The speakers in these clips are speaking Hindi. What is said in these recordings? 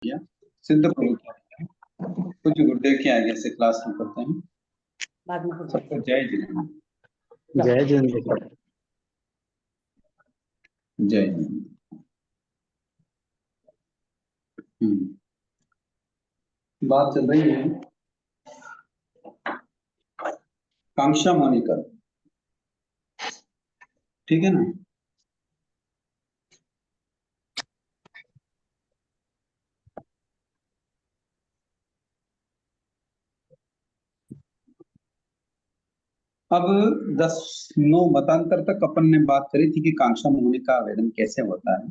किया सिद्ध प्रयोग किया। कुछ गुरुदेव के आगे से क्लास शुरू करते हैं। सबको जय जिनेन्द्र। जय जिनेन्द्र। जय जिनेन्द्र। बात चल रही है कांक्षा मोनिकर, ठीक है ना। अब 10-9 मतांतर तक अपन ने बात करी थी कि कांक्षा मोहनी का आवेदन कैसे होता है।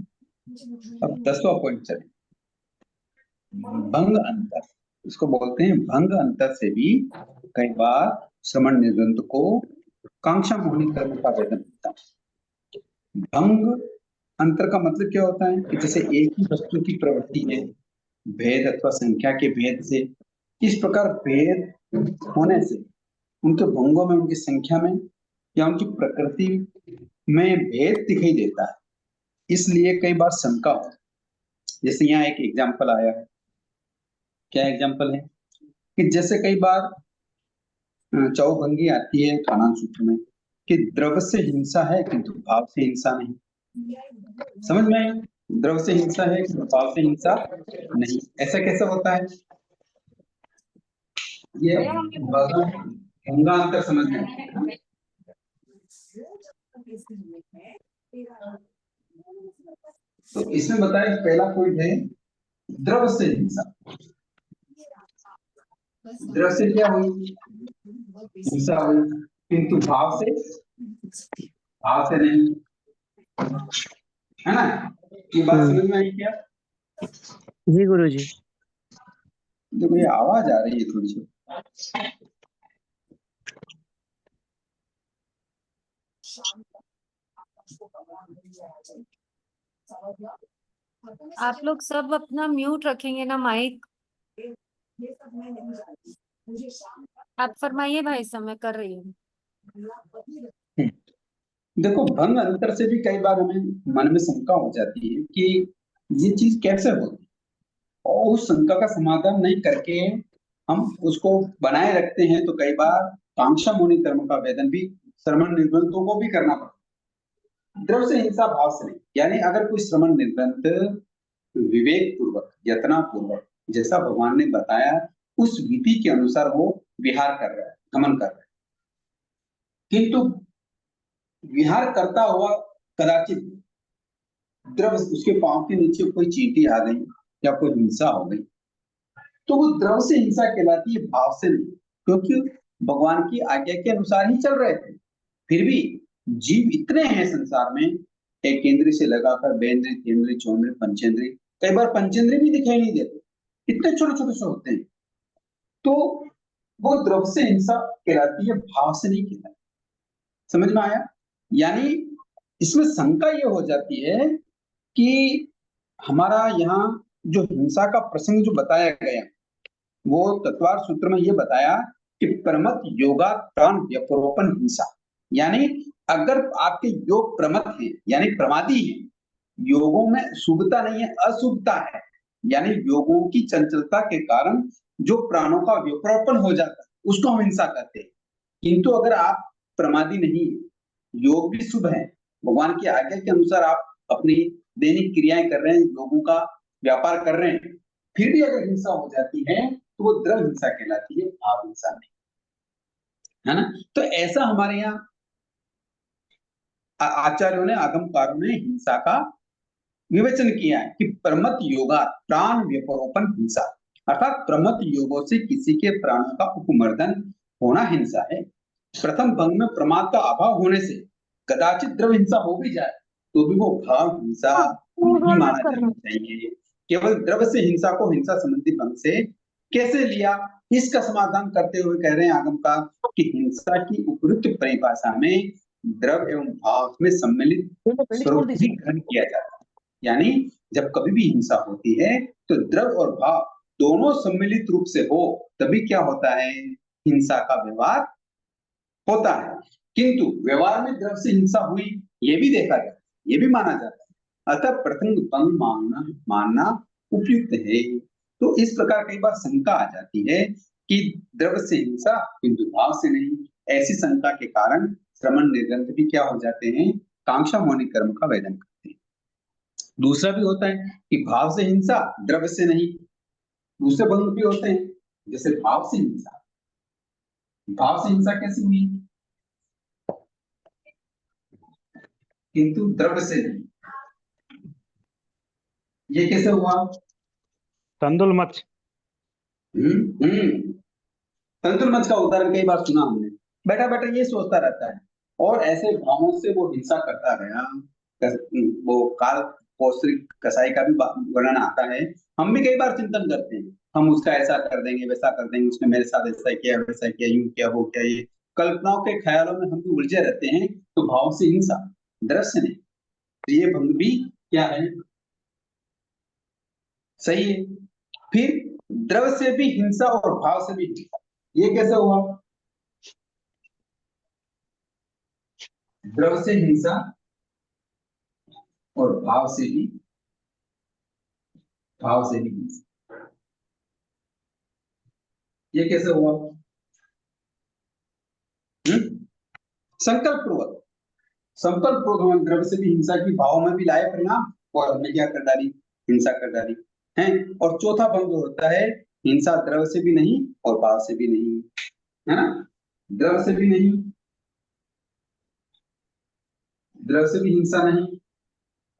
अब 10वां पॉइंट चले, भंग अंतर। इसको बोलते हैं भंग अंतर से भी कई बार श्रमण निर्बंध को कांक्षा मोहनी कर्म का आवेदन होता है। भंग अंतर का मतलब क्या होता है कि जैसे एक ही वस्तु की प्रवृत्ति है, भेद अथवा संख्या के भेद से, इस प्रकार भेद होने से उनके भंगों में, उनकी संख्या में या उनकी प्रकृति में भेद दिखाई देता है। इसलिए कई बार शंका हो। जैसे यहाँ एक एग्जाम्पल आया है, क्या एग्जाम्पल है कि जैसे कई बार चौभंगी आती है खाना सूत्र में कि द्रव्य से हिंसा है किंतु भाव से हिंसा नहीं। समझ में आई? द्रव्य से हिंसा है किंतु भाव से हिंसा नहीं, ऐसा कैसे होता है? ये भंगा अंतर समझ में। तो इसमें बताया पहला पॉइंट है द्रव्य से हिंसा। द्रव्य से क्या हुई? हिंसा हुई, किंतु भाव से नहीं, है ना। ये बात समझ में आई क्या? जी गुरुजी। देखो ये आवाज आ रही है थोड़ी सी। आप लोग सब अपना म्यूट रखेंगे ना माइक। आप फरमाइए भाई साहब, मैं कर रही हूँ। देखो भंग अंतर से भी कई बार हमें मन में शंका हो जाती है कि ये चीज कैसे होगी, और उस शंका का समाधान नहीं करके हम उसको बनाए रखते हैं। तो कई बार कांक्षा मोनि कर्म का आवेदन भी श्रमण निर्बंधों को भी करना पड़ता है। द्रव्य से हिंसा, भाव से नहीं। यानी अगर कोई श्रमण निर्बंध विवेक पूर्वक, यत्ना पूर्वक, जैसा भगवान ने बताया उस विधि के अनुसार वो विहार कर रहा है, गमन कर रहा है, किंतु विहार करता हुआ कदाचित द्रव्य उसके पांव के नीचे कोई चींटी आ गई या कोई हिंसा हो गई, तो वो द्रव्य से हिंसा कहलाती है, भाव से नहीं। क्योंकि भगवान की आज्ञा के अनुसार ही चल रहे थे। फिर भी जीव इतने हैं संसार में, एक इंद्रिय से लगाकर बेंद्रिय, तेंद्रिय, चौंद्रिय, पंचेंद्रिय, कई बार पंचेंद्रिय भी दिखाई नहीं देते, इतने छोटे छोटे से होते हैं। तो वो द्रव्य से हिंसा कहलाती है, भाव से नहीं कहलाती। समझ में आया? यानी इसमें शंका ये हो जाती है कि हमारा यहाँ जो हिंसा का प्रसंग जो बताया गया, वो तत्वार सूत्र में ये बताया कि प्रमत योगा प्राण व्यपरोपण हिंसा। यानी अगर आपके योग प्रमत है यानी प्रमादी है, योगों में शुभता नहीं है, अशुभता है, यानी योगों की चंचलता के कारण जो प्राणों का व्यपरोपण हो जाता है उसको हम हिंसा कहते हैं। किंतु अगर आप प्रमादी नहीं है, योग भी शुभ है, भगवान की आज्ञा के अनुसार आप अपनी दैनिक क्रियाएं कर रहे हैं, लोगों का व्यापार कर रहे हैं, फिर भी अगर हिंसा हो जाती है तो वो द्रव्य हिंसा कहलाती है, भाव हिंसा नहीं, है ना। तो ऐसा हमारे यहाँ आचार्यों ने, आगमकारों ने हिंसा का विवेचन किया है कि प्रमत योगा प्राण व्यपरोपण हिंसा, अर्थात प्रमत योगों से किसी के प्राणों का उपमर्दन होना हिंसा है। प्रथम भंग में प्रमाद का अभाव होने से कदाचित द्रव्य हिंसा हो भी जाए तो भी वो भाव हिंसा नहीं माना जाना चाहिए। केवल द्रव्य से हिंसा को हिंसा संबंधी भंग से कैसे लिया, इसका समाधान करते हुए कह रहे हैं आगमकार कि हिंसा की उपयुक्त परिभाषा में द्रव्य एवं भाव में सम्मिलित स्वरूप भी ग्रहण किया जाता है। यानी जब कभी भी हिंसा होती है तो द्रव्य और भाव दोनों सम्मिलित रूप से हो तभी क्या होता है, हिंसा का व्यवहार होता है। किंतु व्यवहार में द्रव्य से हिंसा हुई ये भी देखा जाता है, ये भी माना जाता है। अतः प्रथम भंग मानना उपयुक्त है। तो इस प्रकार कई बार शंका आ जाती है कि द्रव्य से हिंसा किंतु भाव से नहीं। ऐसी शंका के कारण श्रमण निर्ग्रंथ भी क्या हो जाते हैं, कांक्षा मौनिक कर्म का वेदन करते हैं। दूसरा भी होता है कि भाव से हिंसा द्रव्य से नहीं। दूसरे भंग भी होते हैं, जैसे भाव से हिंसा। भाव से हिंसा कैसे हुई, किंतु द्रव्य से नहीं, ये कैसे हुआ? तंदुल मच। तंत्र मंच का उदाहरण कई बार सुना हमने। बैठा बैठा ये सोचता रहता है और ऐसे भावों से वो हिंसा करता गया। वो काल पौष्टिक कसाई का भी वर्णन आता है। हम भी कई बार चिंतन करते हैं, हम उसका ऐसा कर देंगे, वैसा कर देंगे, उसने मेरे साथ ऐसा किया, वैसा किया, यूं किया, वो किया। ये कल्पनाओं के ख्यालों में हम भी उलझे रहते हैं। तो भाव से हिंसा, दृश्य नहीं। तो ये भंग भी क्या है, सही है। फिर द्रव्य से भी हिंसा और भाव से भी हिंसा, ये कैसे हुआ? द्रव्य से हिंसा और भाव से भी हिंसा, ये कैसे हुआ? संकल्प पूर्वक हम द्रव्य से भी हिंसा की, भाव में भी लाए परिणाम, और हमने क्या कर डाली, हिंसा कर डाली है। और चौथा भंग जो होता है, हिंसा द्रव्य से भी नहीं और भाव से भी नहीं, है ना। द्रव्य से भी नहीं, द्रव्य से भी हिंसा नहीं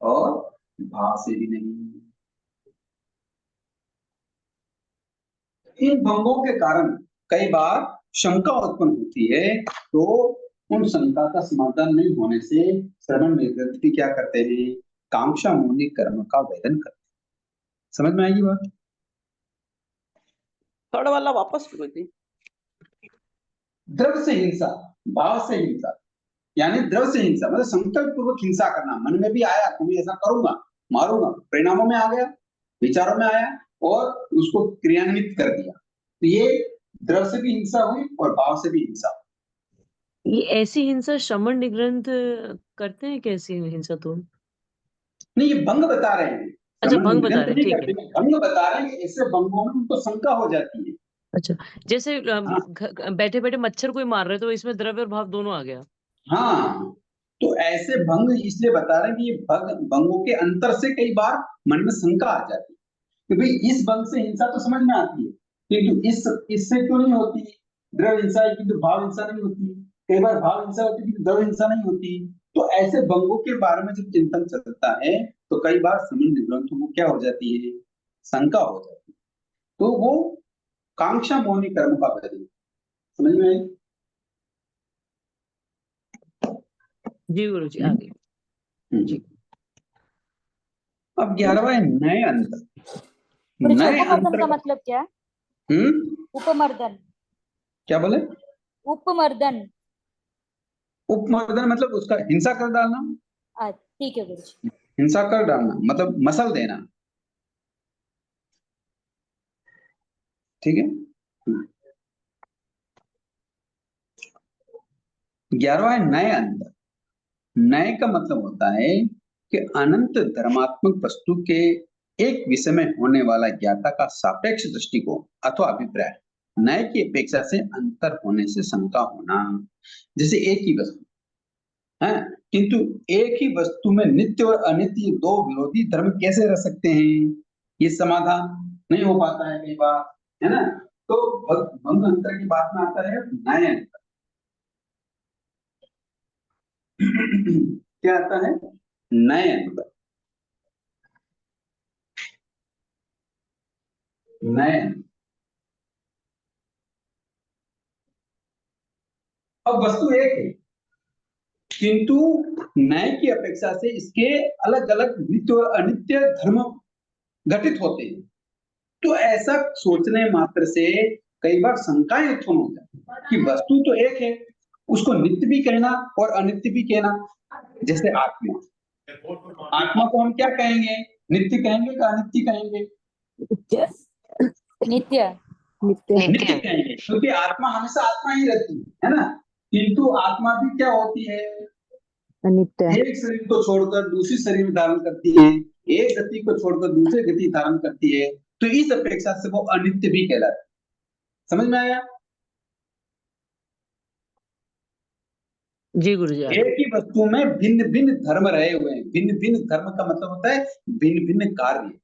और भाव से भी नहीं। इन भंगों के कारण कई बार शंका उत्पन्न होती है। तो उन शंका का समाधान नहीं होने से श्रवण निर्ग्रंथ भी क्या करते हैं, कांक्षा मौनिक कर्म का वेदन करते हैं। समझ में आएगी बात? थर्ड वाला वापस शुरू थी। द्रव्य से हिंसा, भाव से हिंसा, यानी द्रव्य से हिंसा मतलब संकल्प पूर्वक हिंसा करना। मन में भी आया कि मैं ऐसा करूंगा, मारूंगा, परिणामों में आ गया, विचारों में आया और उसको क्रियान्वित कर दिया। तो ये द्रव्य से भी हिंसा हुई और भाव से भी हिंसा हुई। ये ऐसी हिंसा श्रमण निग्रंथ करते हैं? कैसी हिंसा तो नहीं, ये भंग बता रहे हैं। अच्छा, भंग बता निग्रंथ रहे हैं, नहीं ठीक करते, है। भंग बता रहे हैं। ऐसे भंगों में उनको शंका हो जाती है। अच्छा, जैसे हाँ, बैठे बैठे मच्छर कोई मार रहे तो इसमें द्रव्य और भाव दोनों आ गया। हाँ, तो ऐसे भंग इसलिए बता रहे हैं कि ये भंगों के अंतर से कई बार मन में शंका आ जाती है कि भाई इस भंग से हिंसा तो समझ में आती है, किंतु इससे क्यों नहीं होती द्रव्य हिंसा है, किंतु भाव हिंसा नहीं होती। कई बार भाव हिंसा होती है, द्रव्य हिंसा नहीं होती। तो ऐसे भंगों के बारे में जब चिंतन चलता है तो कई बार समझ ग्रंथों को क्या हो जाती है, शंका हो जाती है। तो वो कांक्षा मौनी कर्म का वेदन, समझ में आई? जी गुरु जी, आगे जी। अब 11वां है नए अंतर। नए उपमर्दन अंतर का मतलब क्या है? उपमर्दन, क्या बोले? उपमर्दन। उपमर्दन मतलब उसका हिंसा कर डालना। ठीक है गुरु जी। हिंसा कर डालना मतलब मसल देना, ठीक है। 11वां है नए अंतर। नए का मतलब होता है कि अनंत धर्मात्मक वस्तु के एक विषय में होने वाला ज्ञाता का सापेक्ष दृष्टिकोण अथवा अभिप्राय नए की अपेक्षा से अंतर होने से शंका होना। जैसे एक ही वस्तु है, किंतु एक ही वस्तु में नित्य और अनित्य दो विरोधी धर्म कैसे रह सकते हैं, ये समाधान नहीं हो पाता है कई बार, है ना। तो भंग अंतर की बात में आता है नए अंतर। क्या आता है, नए अंतर। नए अब वस्तु एक है, किंतु नए की अपेक्षा से इसके अलग अलग नित्य और अनित्य धर्म घटित होते हैं। तो ऐसा सोचने मात्र से कई बार शंकाएं उत्पन्न हो जाती है कि वस्तु तो एक है, उसको नित्य भी कहना और अनित्य भी कहना। जैसे आत्मा, आत्मा को हम क्या कहेंगे, नित्य कहेंगे या अनित्य कहेंगे? नित्य। नित्य कहेंगे, क्योंकि आत्मा हमेशा आत्मा ही रहती है ना। किंतु आत्मा भी क्या होती है, अनित्य। एक शरीर को छोड़कर दूसरी शरीर धारण करती है, एक गति को छोड़कर दूसरी गति धारण करती है तो इस अपेक्षा से वो अनित्य भी कहलाती है। समझ में आया? जी गुरुजी आ एक ही वस्तु में भिन्न भिन्न धर्म रहे हुए हैं। भिन्न भिन्न धर्म का मतलब होता है भिन्न भिन्न कार्य,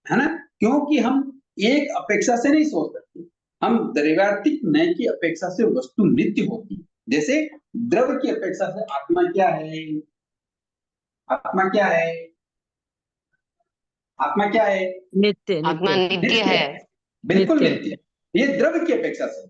है ना? क्योंकि हम एक अपेक्षा से नहीं सोच सकते, हम दैवार्थिक न्याय की अपेक्षा से वस्तु नित्य होती है। जैसे द्रव्य की अपेक्षा से आत्मा क्या है? आत्मा क्या है? आत्मा क्या है? नित्य आत्मा नित्य नित्य है। बिल्कुल नित्य। नित्य। ये द्रव्य की अपेक्षा से,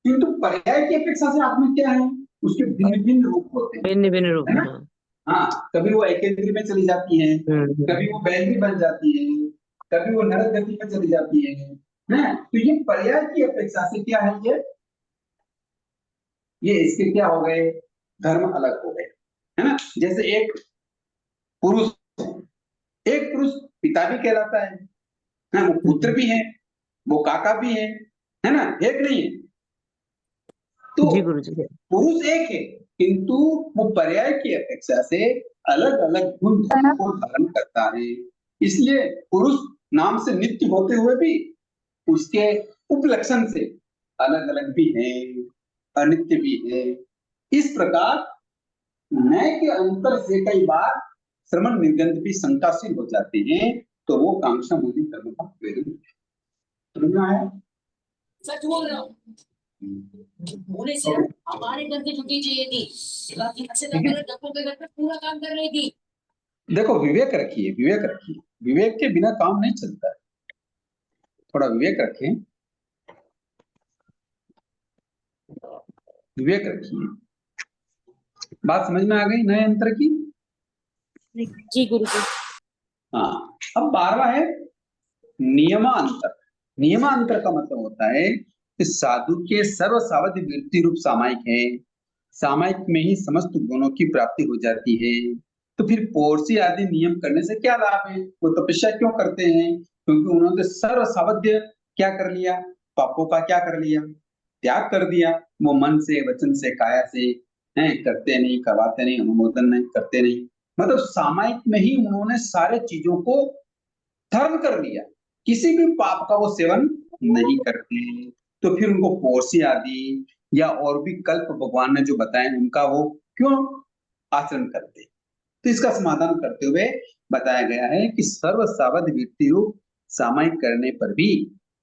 किंतु पर्याय की अपेक्षा से आत्मा क्या है? उसके भिन्न भिन्न रूप होते हैं, भिन्न भिन्न रूप है ना? हाँ। हाँ, कभी वो एकेंद्री में चली जाती है, कभी वो बैली बन जाती है, कभी वो नरक गति में चली जाती है, ना? तो ये पर्याय की अपेक्षा से क्या है? ये इसके क्या हो गए? धर्म अलग हो गए, है ना? जैसे एक पुरुष पिता भी कहलाता है ना? वो पुत्र भी है, वो काका भी है ना? एक नहीं है। तो जी गुरुजी। पुरुष एक है, किंतु वो पर्याय की अपेक्षा से अलग अलग गुण धर्म को धारण करता है। इसलिए पुरुष नाम से नित्य होते हुए भी उसके उपलक्षण से अलग अलग भी है, अनित्य भी है। इस प्रकार न्याय के अंतर से कई बार श्रमण निर्गंध भी शंकाशील हो जाते हैं, तो वो कांक्षा मूली कर्म का वेदन है। समझ में आया? सच बोल रहा हूँ। होने से हमारे घर की छुट्टी चाहिए थी, बाकी अच्छे डॉक्टरों के घर पे पूरा काम कर रही थी। देखो, विवेक रखिए, विवेक रखिए। विवेक के बिना काम नहीं चलता है। थोड़ा विवेक रखें, विवेक रखिए। बात समझ में आ गई नए अंतर की? जी गुरुजी। हाँ, अब 12वां है नियमांतर। नियमांतर का मतलब होता है कि साधु के सर्व सावधि वृत्ति रूप सामायिक है, सामायिक में ही समस्त गुणों की प्राप्ति हो जाती है। तो फिर पौरुषी आदि नियम करने से क्या लाभ है? वो तपस्या क्यों करते हैं? क्योंकि उन्होंने सर्व सावध्य क्या कर लिया? पापों का क्या कर लिया? त्याग कर दिया। वो मन से, वचन से, काया से करते नहीं, करवाते नहीं, अनुमोदन नहीं करते नहीं, मतलब सामायिक में ही उन्होंने सारे चीजों को धर्म कर लिया। किसी भी पाप का वो सेवन नहीं करते। तो फिर उनको पौरुषी आदि या और भी कल्प भगवान ने जो बताए उनका वो क्यों आचरण करते? तो इसका समाधान करते हुए बताया गया है कि सर्व सावध वृत्ति रूप सामायिक करने पर भी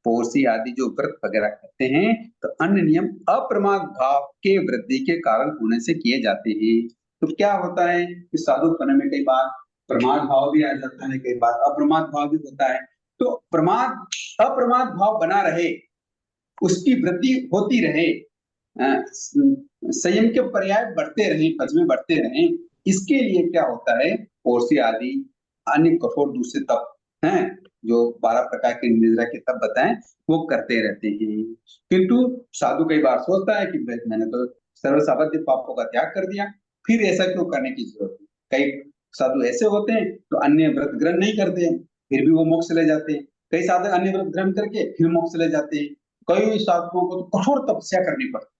पौरुषी आदि जो व्रत वगैरह करते हैं तो अन्य नियम अप्रमाद भाव के वृद्धि के कारण होने से किए जाते हैं। तो क्या होता है कि साधु पने में कई बार प्रमाद भाव भी आ जाता है, कई बार अप्रमाद भाव भी होता है। तो अप्रमाद भाव बना रहे, उसकी वृद्धि होती रहे, संयम के पर्याय बढ़ते रहे, पद में बढ़ते रहे, इसके लिए क्या होता है? पौरुषी आदि अन्य कठोर दूसरे तप हैं जो 12 प्रकार के निद्रा के तप बताएं वो करते रहते हैं। किंतु साधु कई बार सोचता है कि मैंने तो सर्वसावध्य पापों का त्याग कर दिया, फिर ऐसा क्यों करने की जरूरत है? कई साधु ऐसे होते हैं तो अन्य व्रत ग्रहण नहीं करते हैं, फिर भी वो मोक्ष ले जाते हैं। कई साधु अन्य व्रत ग्रहण करके फिर मोक्ष ले जाते हैं। कई साधुओं को तो कठोर तपस्या करनी पड़ती,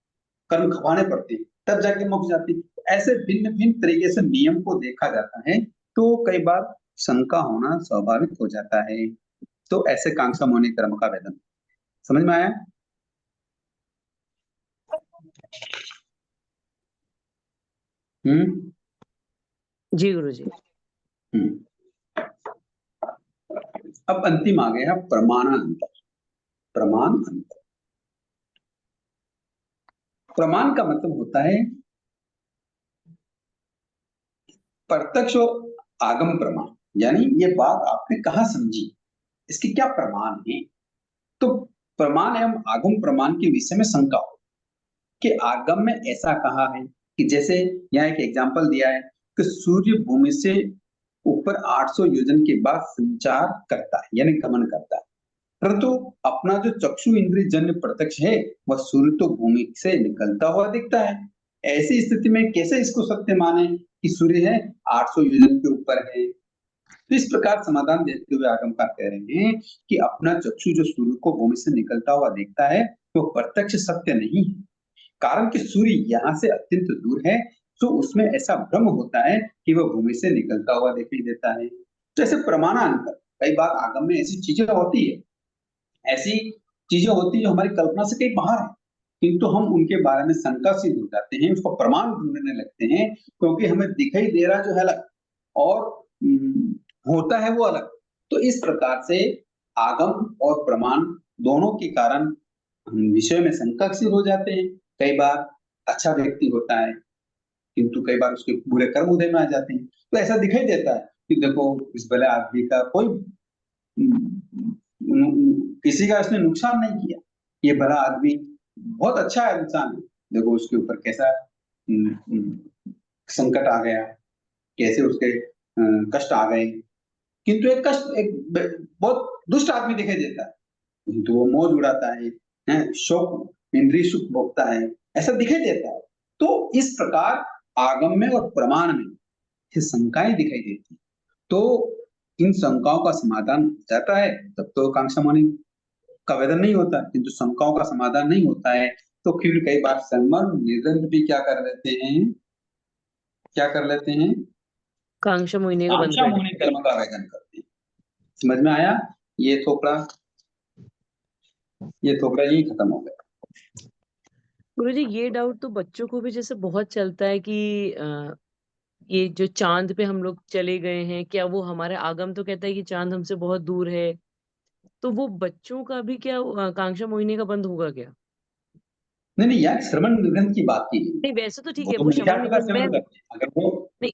कर्म खपाने पड़ते हैं, तब जाके मोक्ष जाती है। ऐसे भिन्न भिन्न तरीके से नियम को देखा जाता है, तो कई बार शंका होना स्वाभाविक हो जाता है। तो ऐसे कांक्षा मोनि कर्म का वेदन। समझ में आया? जी गुरुजी। अब अंतिम आ गया प्रमाणांतर। प्रमाण अंतर। प्रमाण का मतलब होता है प्रत्यक्ष और आगम प्रमाण, यानी ये बात आपने कहाँ समझी, इसके क्या प्रमाण है। तो प्रमाण एवं आगम प्रमाण के विषय में शंका हो कि आगम में ऐसा कहा है कि जैसे यहाँ एक एग्जांपल दिया है कि सूर्य भूमि से ऊपर 800 योजन के बाद संचार करता है, यानी गमन करता है, परंतु अपना जो चक्षु इंद्रिय जन्य प्रत्यक्ष है वह सूर्य तो भूमि से निकलता हुआ दिखता है। ऐसी स्थिति में कैसे इसको सत्य माने कि सूर्य है 800 योजन के ऊपर है? तो इस प्रकार समाधान देते हुए आगमकार कह रहे हैं कि अपना चक्षु जो सूर्य को भूमि से निकलता हुआ देखता है तो प्रत्यक्ष सत्य नहीं है, कारण कि सूर्य यहाँ से अत्यंत दूर है। तो उसमें ऐसा भ्रम होता है कि वह भूमि से निकलता हुआ दिखाई देता है। तो ऐसे प्रमाणांतर कई बार आगम में ऐसी चीजें होती है, ऐसी चीजें होती है जो हमारी कल्पना से कहीं बाहर है, किंतु हम उनके बारे में शंकाशील हो जाते हैं, उसका प्रमाण ढूंढने लगते हैं, क्योंकि हमें दिखाई दे रहा जो है अलग और होता है वो अलग। तो इस प्रकार से आगम और प्रमाण दोनों के कारण हम विषय में शंकाशील हो जाते हैं। कई बार अच्छा व्यक्ति होता है, किंतु कई बार उसके बुरे कर्म उदय में आ जाते हैं, तो ऐसा दिखाई देता है कि देखो इस भले आदमी का कोई किसी का इसने नुकसान नहीं किया, ये भला आदमी बहुत अच्छा है इंसान है, देखो उसके ऊपर कैसा संकट आ गया, कैसे उसके कष्ट आ गए, किंतु एक कष्ट एक बहुत दुष्ट आदमी दिखाई देता है, किंतु वो मौज उड़ाता है, शौक इंद्रिय सुख भोगता है, ऐसा दिखाई देता है। तो इस प्रकार आगम में और प्रमाण में ये शंकाएं दिखाई देती, तो इन शंकाओं का समाधान हो जाता है तब तो कांक्षा मौनि का वेदन नहीं होता, किंतु शंकाओं का समाधान नहीं होता है तो फिर कई बार श्रमण निगृंथ भी क्या कर लेते हैं, क्या कर लेते हैं, कांक्षा मोहिनी का बंद कांक्षा कर मौनि कर्म का वेदन करते हैं। समझ में आया? ये थोपड़ा यही खत्म हो गया। गुरुजी ये डाउट तो बच्चों को भी जैसे बहुत चलता है कि ये जो चांद पे हम लोग चले गए हैं, क्या वो हमारे आगम तो कहता है कि चांद हमसे बहुत दूर है, तो वो बच्चों का भी क्या कांक्षा मोहिनी का बंद होगा क्या? नहीं यार, श्रवण निगृंथ की बात की नहीं वैसे तो ठीक वो है, तो वो मिथ्या शमन का निगम सेवन में करते हैं। अगर वो नहीं,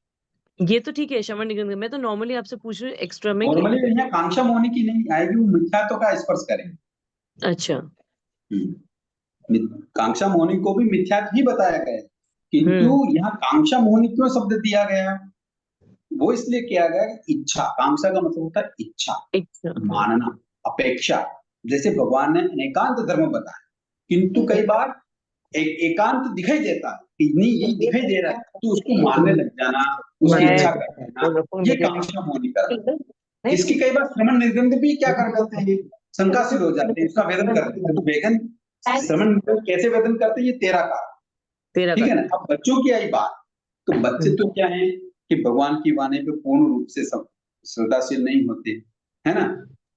ये तो ठीक है शमन निगम में, मैं तो नॉर्मली आपसे पूछ रही हूँ एक्स्ट्रा में कि नॉर्मली यहाँ कांक्षा मोहनी की नहीं आएगी, वो मिथ्यात्व का स्पर्श करेंगे। अच्छा कांक्षा मोहनी को भी मिथ्यात्व ही बताया गया है, किंतु यहाँ कांक्षा मोहनी क्यों शब्द दिया गया, वो इसलिए किया गया कि इच्छा, कांक्षा का मतलब होता है इच्छा, मानना, अपेक्षा। जैसे भगवान ने अनेकांत धर्म बताया, किंतु कई बार एक एकांत दिखाई देता है कि नहीं यही दिखाई दे रहा है, तो उसको मानने लग जाना, उसकी इच्छा कर देना, ये कांक्षा मोहनी कर। इसकी कई बार श्रवण निर्गंध भी क्या कर देते हैं, शंकाशील हो जाते हैं, उसका वेदन कर देते हैं। तो वेदन श्रवण निर्गंध कैसे वेदन करते हैं, ये तेरा कारण, ठीक है ना। अब बच्चों की आई बात, तो बच्चे तो क्या है कि भगवान की वाणी पे पूर्ण रूप से सब श्रद्धाशील नहीं होते, है ना,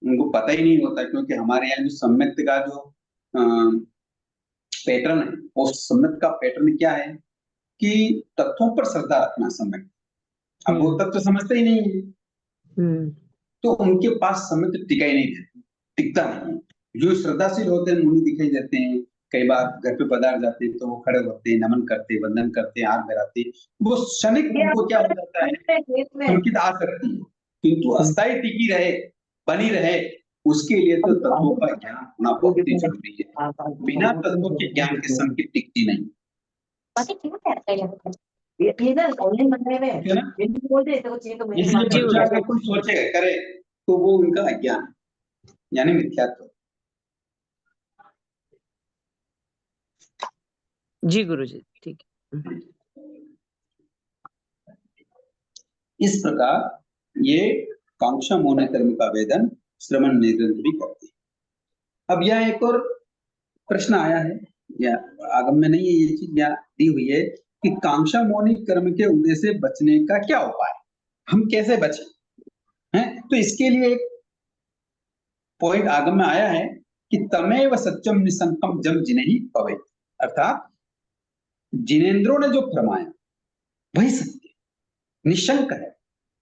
उनको पता ही नहीं होता, क्योंकि हमारे यहाँ जो सम्यक का जो पैटर्न है, उस सम्यक का पैटर्न क्या है कि तत्वों पर श्रद्धा रखना सम्यक। अब वो तत्व समझते ही नहीं है, तो उनके पास सम्यक टिका ही नहीं देते, टिकता नहीं। जो श्रद्धाशील होते हैं मुनि दिखाई देते हैं, कई बार घर पे पधार जाते हैं तो वो खड़े होते हैं, नमन करते, वंदन करते, आग लगाते, वो क्षणिक उनको क्या हो जाता है, संकित आ सकती है, किंतु अस्थायी टिकी रहे, बनी रहे, उसके लिए तो तत्वों का ज्ञान होना बहुत ही जरूरी है। बिना तत्वों के ज्ञान के संकित टिकती नहीं। इसलिए बच्चा अगर कोई सोचे करे तो वो उनका अज्ञान यानी मिथ्यात्व। जी गुरुजी ठीक है। इस प्रकार ये कांक्षा मोहन कर्म का वेदन श्रवण निगृंथ भी करते हैं। अब यह एक और प्रश्न आया है, या आगम में नहीं है, ये चीज यहाँ दी हुई है कि कांक्षा मोहनी कर्म के उदय से बचने का क्या उपाय, हम कैसे बचें, हैं? तो इसके लिए एक पॉइंट आगम में आया है कि तमेव सत्यम निसंकम जम जिनेहि पवे, अर्थात जिनेंद्रों ने जो फरमाया वही सत्य निशंक है।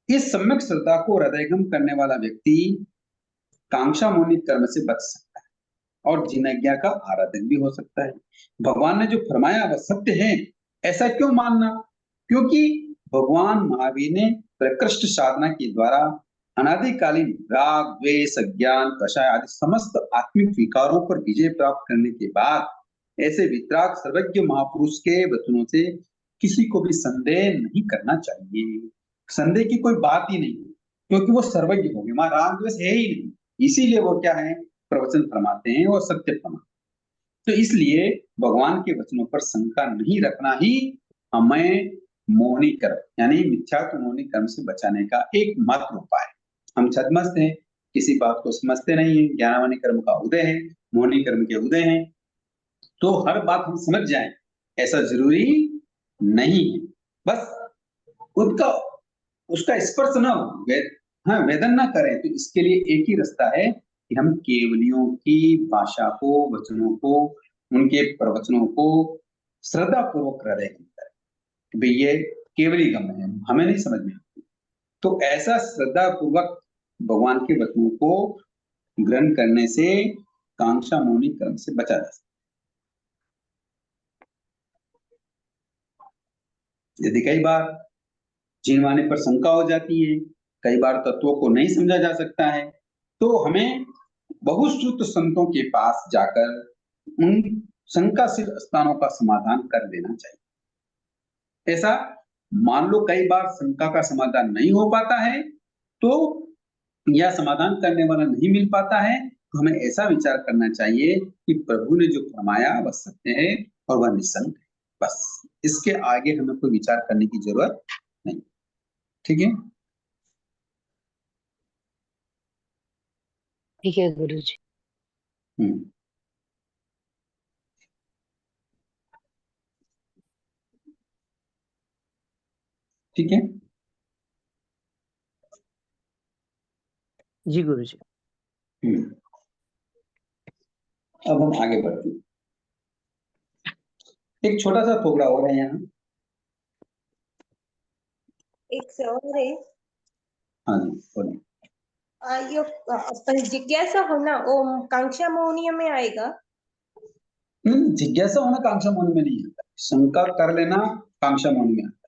इस सम्यक श्रद्धा को हृदयगम करने वाला व्यक्ति कांक्षा मोहित कर्म से बच सकता है और जिनज्ञा का आराधक भी हो सकता है। भगवान ने जो फरमाया वह सत्य है, ऐसा क्यों मानना, क्योंकि भगवान महावीर ने प्रकृष्ट साधना के द्वारा अनादिकालीन राग, द्वेष, अज्ञान, कषाय आदि समस्त आत्मिक विकारों पर विजय प्राप्त करने के बाद ऐसे वितराग सर्वज्ञ महापुरुष के वचनों से किसी को भी संदेह नहीं करना चाहिए। संदेह की कोई बात ही नहीं, क्योंकि वो सर्वज्ञ हो गए, वहां राग द्वेष है ही नहीं, इसीलिए वो क्या है, प्रवचन फरमाते हैं और सत्य फरमाते। तो इसलिए भगवान के वचनों पर शंका नहीं रखना ही हमें मोहनी कर्म यानी मिथ्यात्व मोहनी कर्म से बचाने का एकमात्र उपाय है। हम छद्मस्त हैं, किसी बात को समझते नहीं है, ज्ञानवानी कर्म का उदय है, मोहनी कर्म के उदय है, तो हर बात हम समझ जाएं ऐसा जरूरी नहीं है। बस उसका उसका स्पर्श न हो, हाँ वेदन ना करें। तो इसके लिए एक ही रास्ता है कि हम केवलियों की भाषा को, वचनों को, उनके प्रवचनों को श्रद्धा पूर्वक हृदय में करें। भाई ये केवली गम है, हमें नहीं समझ में आती। तो ऐसा श्रद्धा पूर्वक भगवान के वचनों को ग्रहण करने से कांक्षा मौनी कर्म से बचा जा सकता है। यदि कई बार जिनवाने पर शंका हो जाती है, कई बार तत्वों को नहीं समझा जा सकता है, तो हमें बहुश्रुत संतों के पास जाकर उन शंकाशील स्थानों का समाधान कर देना चाहिए। ऐसा मान लो कई बार शंका का समाधान नहीं हो पाता है, तो या समाधान करने वाला नहीं मिल पाता है, तो हमें ऐसा विचार करना चाहिए कि प्रभु ने जो फरमाया वह सत्य है और वह निसंग है। बस इसके आगे हमें कोई विचार करने की जरूरत नहीं। ठीक है, ठीक है गुरुजी। ठीक है। जी गुरुजी। अब हम आगे बढ़ते हैं। एक छोटा सा टुकड़ा और है यहाँ। एक सवाल है। हाँ जी बोलिए। ये पर जिज्ञासा होना वो कांक्षा मौनी में आएगा। जिज्ञासा होना कांक्षा मौनी में नहीं आता, शंका कर लेना कांक्षा मौनी में आता है।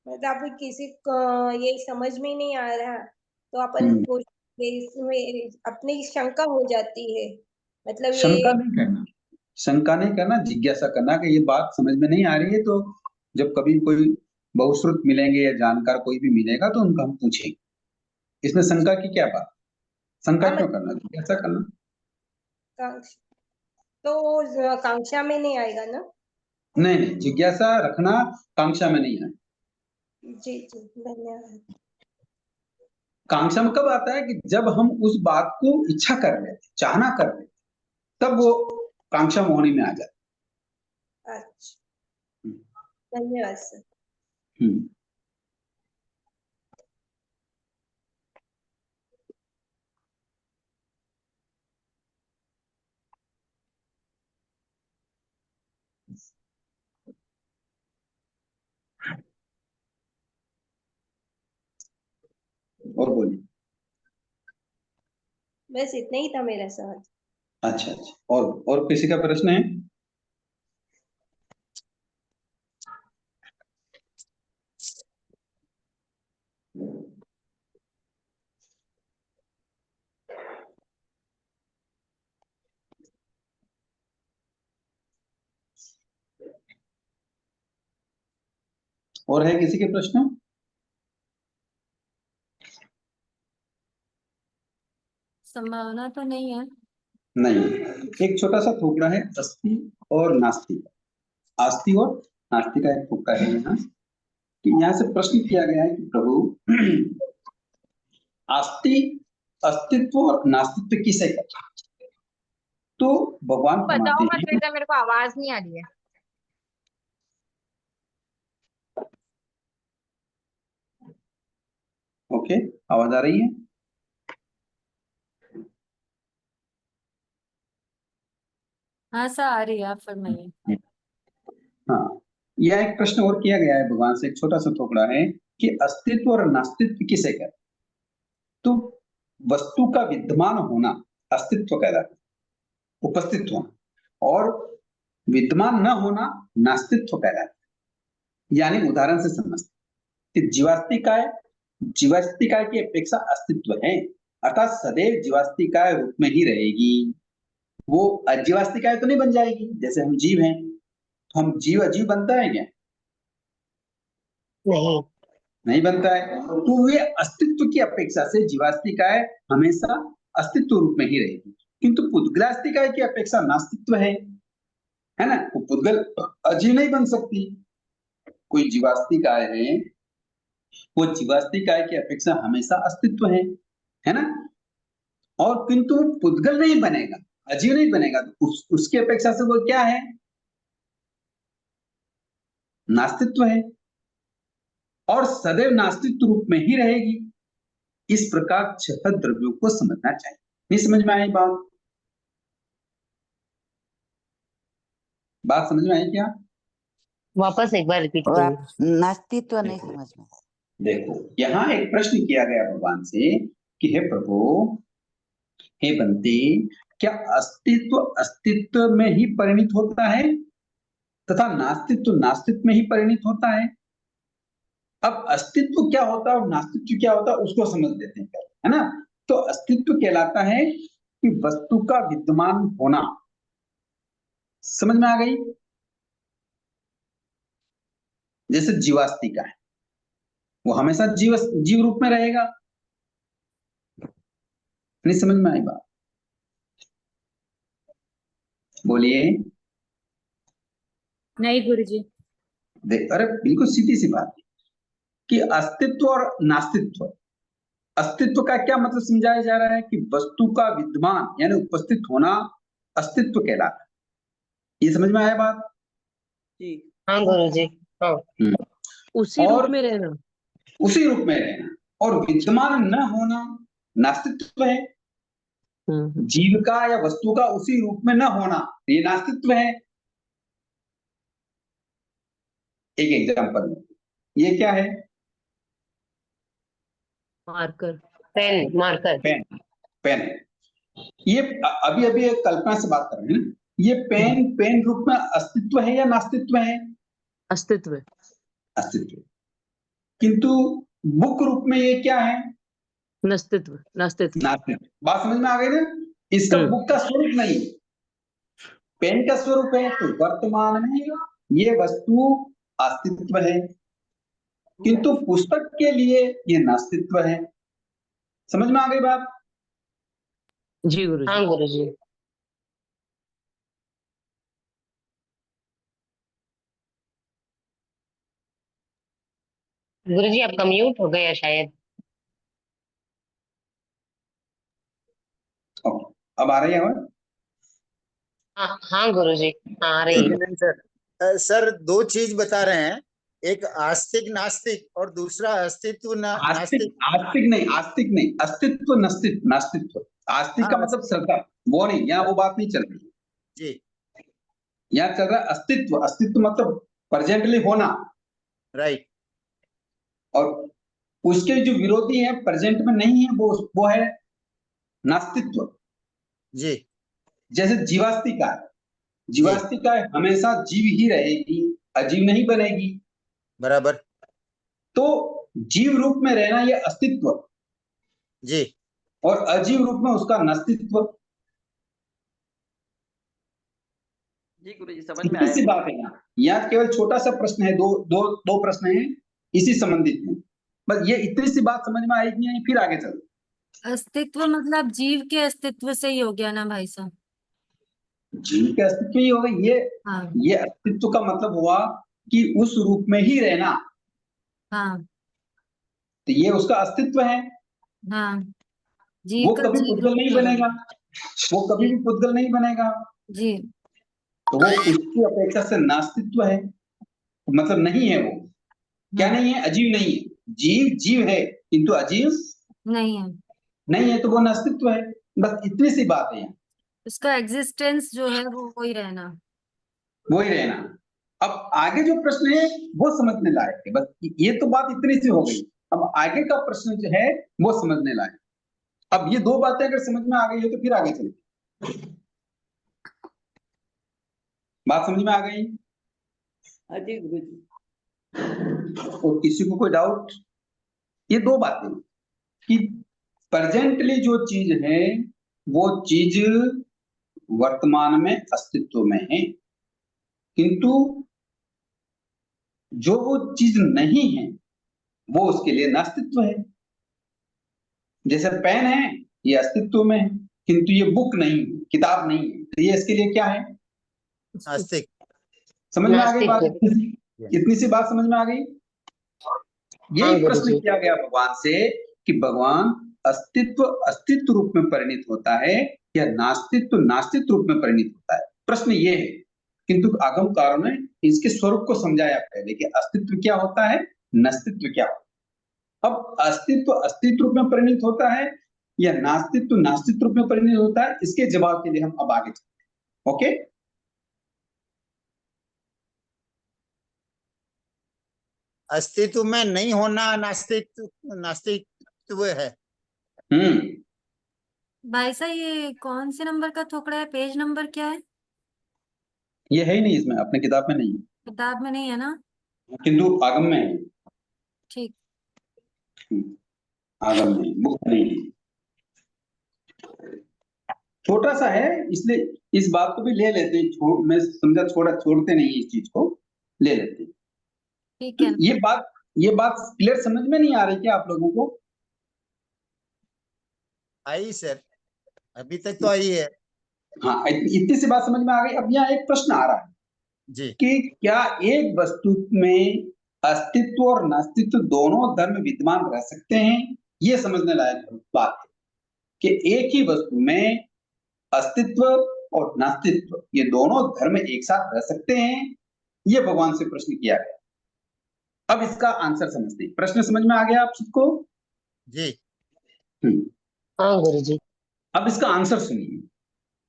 मतलब आप किसी को ये समझ में नहीं आ रहा तो अपन इसमें अपनी शंका हो जाती है। मतलब ये शंका नहीं करना, शंका नहीं करना, जिज्ञासा करना कि ये बात समझ में नहीं आ रही है। तो जब कभी कोई बहुश्रुत मिलेंगे या जानकार कोई भी मिलेगा तो उनका हम पूछेंगे। इसमें शंका की क्या बात, शंका क्यों करना, जिज्ञासा करना। कांक्षा तो कांक्षा में नहीं आएगा ना। नहीं नहीं, जिज्ञासा रखना कांक्षा में नहीं है। जी जी धन्यवाद। कांक्षा में कब आता है कि जब हम उस बात को इच्छा कर लेते, चाहना कर लेते, तब वो कांक्षा मोहनी में आ जाती। अच्छा धन्यवाद सर। और बोलिए। बस इतना ही था मेरा सवाल। अच्छा अच्छा, और किसी का प्रश्न है? और है किसी के प्रश्न? संभावना तो नहीं है। नहीं। एक छोटा सा टुकड़ा है अस्थि और नास्ति का। आस्ति और नास्ति का एक टुकड़ा है यहाँ, कि यहाँ से प्रश्न किया गया है कि प्रभु आस्ति, अस्तित्व और नास्तित्व किसे कहते हैं? तो भगवान बताओ मत फरमाते हैं, बेटा, मेरे को आवाज नहीं आ रही है। ओके आवाज आ रही है? हाँ सर आ रही है, आप फरमाइए। हाँ, यह एक प्रश्न और किया गया है भगवान से, एक छोटा सा टुकड़ा है कि अस्तित्व और नास्तित्व किसे कहते हैं? तो वस्तु का विद्यमान होना अस्तित्व कहलाता है, उपस्थित होना, और विद्यमान न होना नास्तित्व कहलाता है। यानी उदाहरण से समझते कि जीवास्तिकाय जीवास्तिकाय की अपेक्षा अस्तित्व है, अर्थात सदैव जीवास्तिकाय रूप में ही रहेगी। वो अजीवास्तिकाय तो नहीं बन जाएगी। जैसे हम जीव हैं, तो हम जीव अजीव बनता है क्या? नहीं। नहीं बनता है। तो वे अस्तित्व की अपेक्षा से जीवास्तिकाय हमेशा अस्तित्व रूप में ही रहेगी, किंतु पुद्गलास्तिकाय की अपेक्षा नास्तित्व है ना। तो पुद्गल अजीव नहीं बन सकती। कोई जीवास्तिकाय है, वो जीवास्तिकाय की अपेक्षा हमेशा अस्तित्व है ना। और किंतु पुद्गल नहीं बनेगा, अजीव नहीं बनेगा, तो उसकी अपेक्षा से वो क्या है? नास्तित्व है और सदैव नास्तित्व रूप में ही रहेगी। इस प्रकार छह द्रव्यों को समझना चाहिए। नहीं समझ में आई बात समझ में आई क्या? वापस एक बार रिपीट और करिए। आप नास्तित्व नहीं समझ में आया। देखो यहाँ एक प्रश्न किया गया भगवान से कि हे प्रभु, हे बंते, क्या अस्तित्व अस्तित्व में ही परिणित होता है तथा नास्तित्व नास्तित्व में ही परिणित होता है? अब अस्तित्व क्या होता है और नास्तित्व क्या होता है उसको समझ लेते हैं पहले, है ना। तो अस्तित्व कहलाता है कि वस्तु का विद्यमान होना। समझ में आ गई? जैसे जीवास्तिका है, वो हमेशा जीव रूप में रहेगा। नहीं समझ में आई बात? बोलिए। नहीं गुरुजी। देख, अरे बिल्कुल सीधी सी बात है कि अस्तित्व और नास्तित्व, अस्तित्व का क्या मतलब समझाया जा रहा है कि वस्तु का विद्यमान यानी उपस्थित होना अस्तित्व कहलाता है। ये समझ में आया बात? हाँ गुरुजी, हाँ। उसी और रूप में रहना, उसी रूप में रहना, और विद्यमान न होना नास्तित्व है। जीव का या वस्तु का उसी रूप में न होना ये नास्तित्व है। एक एग्जांपल, ये क्या है? Marker, pen, marker, pen. Pen ये अभी अभी एक कल्पना से बात कर रहे हैं। ये पेन पेन रूप में अस्तित्व है या नास्तित्व है? अस्तित्व, अस्तित्व। किंतु बुक रूप में ये क्या है? नास्तित्व, नास्तित्व। नास्तित्व। बात समझ में आ गई ना? इसका बुक का स्वरूप नहीं, पेन का स्वरूप है। तो वर्तमान में ये वस्तु अस्तित्व है, किंतु पुस्तक के लिए ये नास्तित्व है। समझ में आ गई बात? जी गुरुजी। हाँ गुरुजी। गुरुजी आपका म्यूट हो गया शायद। अब आ रही है आवाज? हाँ हाँ गुरुजी, हाँ आ रही है। नहीं सर, सर दो चीज बता रहे हैं, एक आस्तिक नास्तिक और दूसरा अस्तित्व नास्तिक। आस्तिक नहीं, आस्तिक नहीं, अस्तित्व नास्तित्व। नास्तित्व आस्तिक का हाँ, मतलब श्रद्धा, वो नहीं, यहाँ वो बात नहीं चल रही जी। यहाँ चल रहा है अस्तित्व। अस्तित्व मतलब प्रेजेंटली होना, राइट। और उसके जो विरोधी है प्रेजेंट में नहीं है, वो है नास्तित्व। जी। जैसे जीवास्तिका है, जीवास्तिका हमेशा जीव ही रहेगी, अजीव नहीं बनेगी। बराबर। तो जीव रूप में रहना ये अस्तित्व, जी। और अजीव रूप में उसका नास्तित्व। जी गुरुजी समझ में इतनी सी आया। बात है यहाँ केवल छोटा सा प्रश्न है, दो प्रश्न हैं इसी संबंधित में। बस ये इतनी सी बात समझ में आएगी नहीं, फिर आगे चलो। अस्तित्व मतलब जीव के अस्तित्व से ही हो गया ना भाई साहब? जीव के अस्तित्व ही होगा ये। हाँ ये अस्तित्व का मतलब हुआ कि उस रूप में ही रहना। हाँ तो ये उसका अस्तित्व है। हाँ। जीव वो का कभी जीव पुद्गल रूप नहीं में बनेगा, वो कभी जी भी पुद्गल नहीं बनेगा। जी। तो वो उसकी अपेक्षा से नास्तित्व है, मतलब नहीं है। वो क्या नहीं है? अजीव नहीं है। जीव जीव है किंतु अजीव नहीं है, नहीं है, तो वो नास्तित्व है। बस इतनी सी बात है यहाँ, उसका एग्जिस्टेंस जो है वो वही रहना। वही रहना। अब आगे जो प्रश्न है वो समझने लायक है। बस ये तो बात इतनी सी हो गई। अब आगे का प्रश्न जो है वो समझने लायक। अब ये दो बातें अगर समझ में आ गई हो तो फिर आगे चलते। बात समझ में आ गई? जी गुरुजी। और किसी को कोई डाउट? ये दो बातें कि प्रेजेंटली जो चीज है वो चीज वर्तमान में अस्तित्व में है, किंतु जो वो चीज नहीं है वो उसके लिए नास्तित्व है। जैसे पेन है, ये अस्तित्व में है, किंतु ये बुक नहीं, किताब नहीं है, तो ये इसके लिए क्या है? आस्तिक। समझ में आ गई बात? इतनी सी बात समझ में आ गई। यही प्रश्न किया गया भगवान से कि भगवान अस्तित्व अस्तित्व रूप में परिणित होता है या नास्तित्व नास्तित्व रूप में परिणित होता है। प्रश्न ये है, किंतु आगमकारों ने इसके स्वरूप को समझाया पहले कि अस्तित्व क्या होता है, नास्तित्व क्या होता है। अब अस्तित्व अस्तित्व रूप में परिणत होता है या नास्तित्व नास्तित्व रूप में परिणत होता है, इसके जवाब के लिए हम अब आगे चलते हैं। ओके, अस्तित्व में नहीं होना नास्तित्व है। भाई साहब ये कौन से नंबर का थोकड़ा है, पेज नंबर क्या है? ये है ही नहीं इसमें, अपने किताब में नहीं है, किताब में नहीं है ना? किंतु आगम में है। ठीक। आगम में, बुक नहीं है, छोटा सा है, इसलिए इस बात को भी ले लेते हैं। मैं समझा छोड़ते नहीं इस चीज को, ले लेते हैं। ठीक है। ये बात क्लियर समझ में नहीं आ रही क्या आप लोगों को? आई सर, अभी तक तो आई है। हाँ, इतनी सी बात समझ में आ गई। अब यहाँ एक प्रश्न आ रहा है जी कि क्या एक वस्तु में अस्तित्व और नास्तित्व दोनों धर्म विद्यमान रह सकते हैं? ये समझने लायक बात है कि एक ही वस्तु में अस्तित्व और नास्तित्व ये दोनों धर्म एक साथ रह सकते हैं। ये भगवान से प्रश्न किया गया। अब इसका आंसर समझते हैं। प्रश्न समझ में आ गया आप सबको? जी। हाँ गुरुजी। अब इसका आंसर सुनिए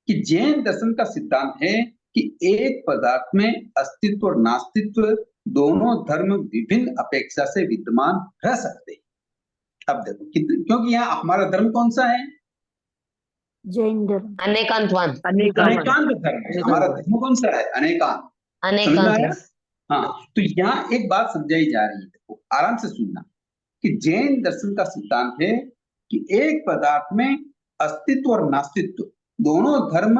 कि जैन दर्शन का सिद्धांत है कि एक पदार्थ में अस्तित्व और नास्तित्व दोनों धर्म विभिन्न अपेक्षा से विद्यमान रह सकते हैं। अब देखो क्योंकि यहाँ हमारा धर्म कौन सा है? जैन धर्म। अनेकांतवाद। अनेकांत धर्म है। हमारा धर्म कौन सा है? अनेकांत। समझ में आया? हाँ, तो यहाँ एक बात समझाई जा रही है, देखो आराम से सुनना कि जैन दर्शन का सिद्धांत है कि एक पदार्थ में अस्तित्व और नास्तित्व दोनों धर्म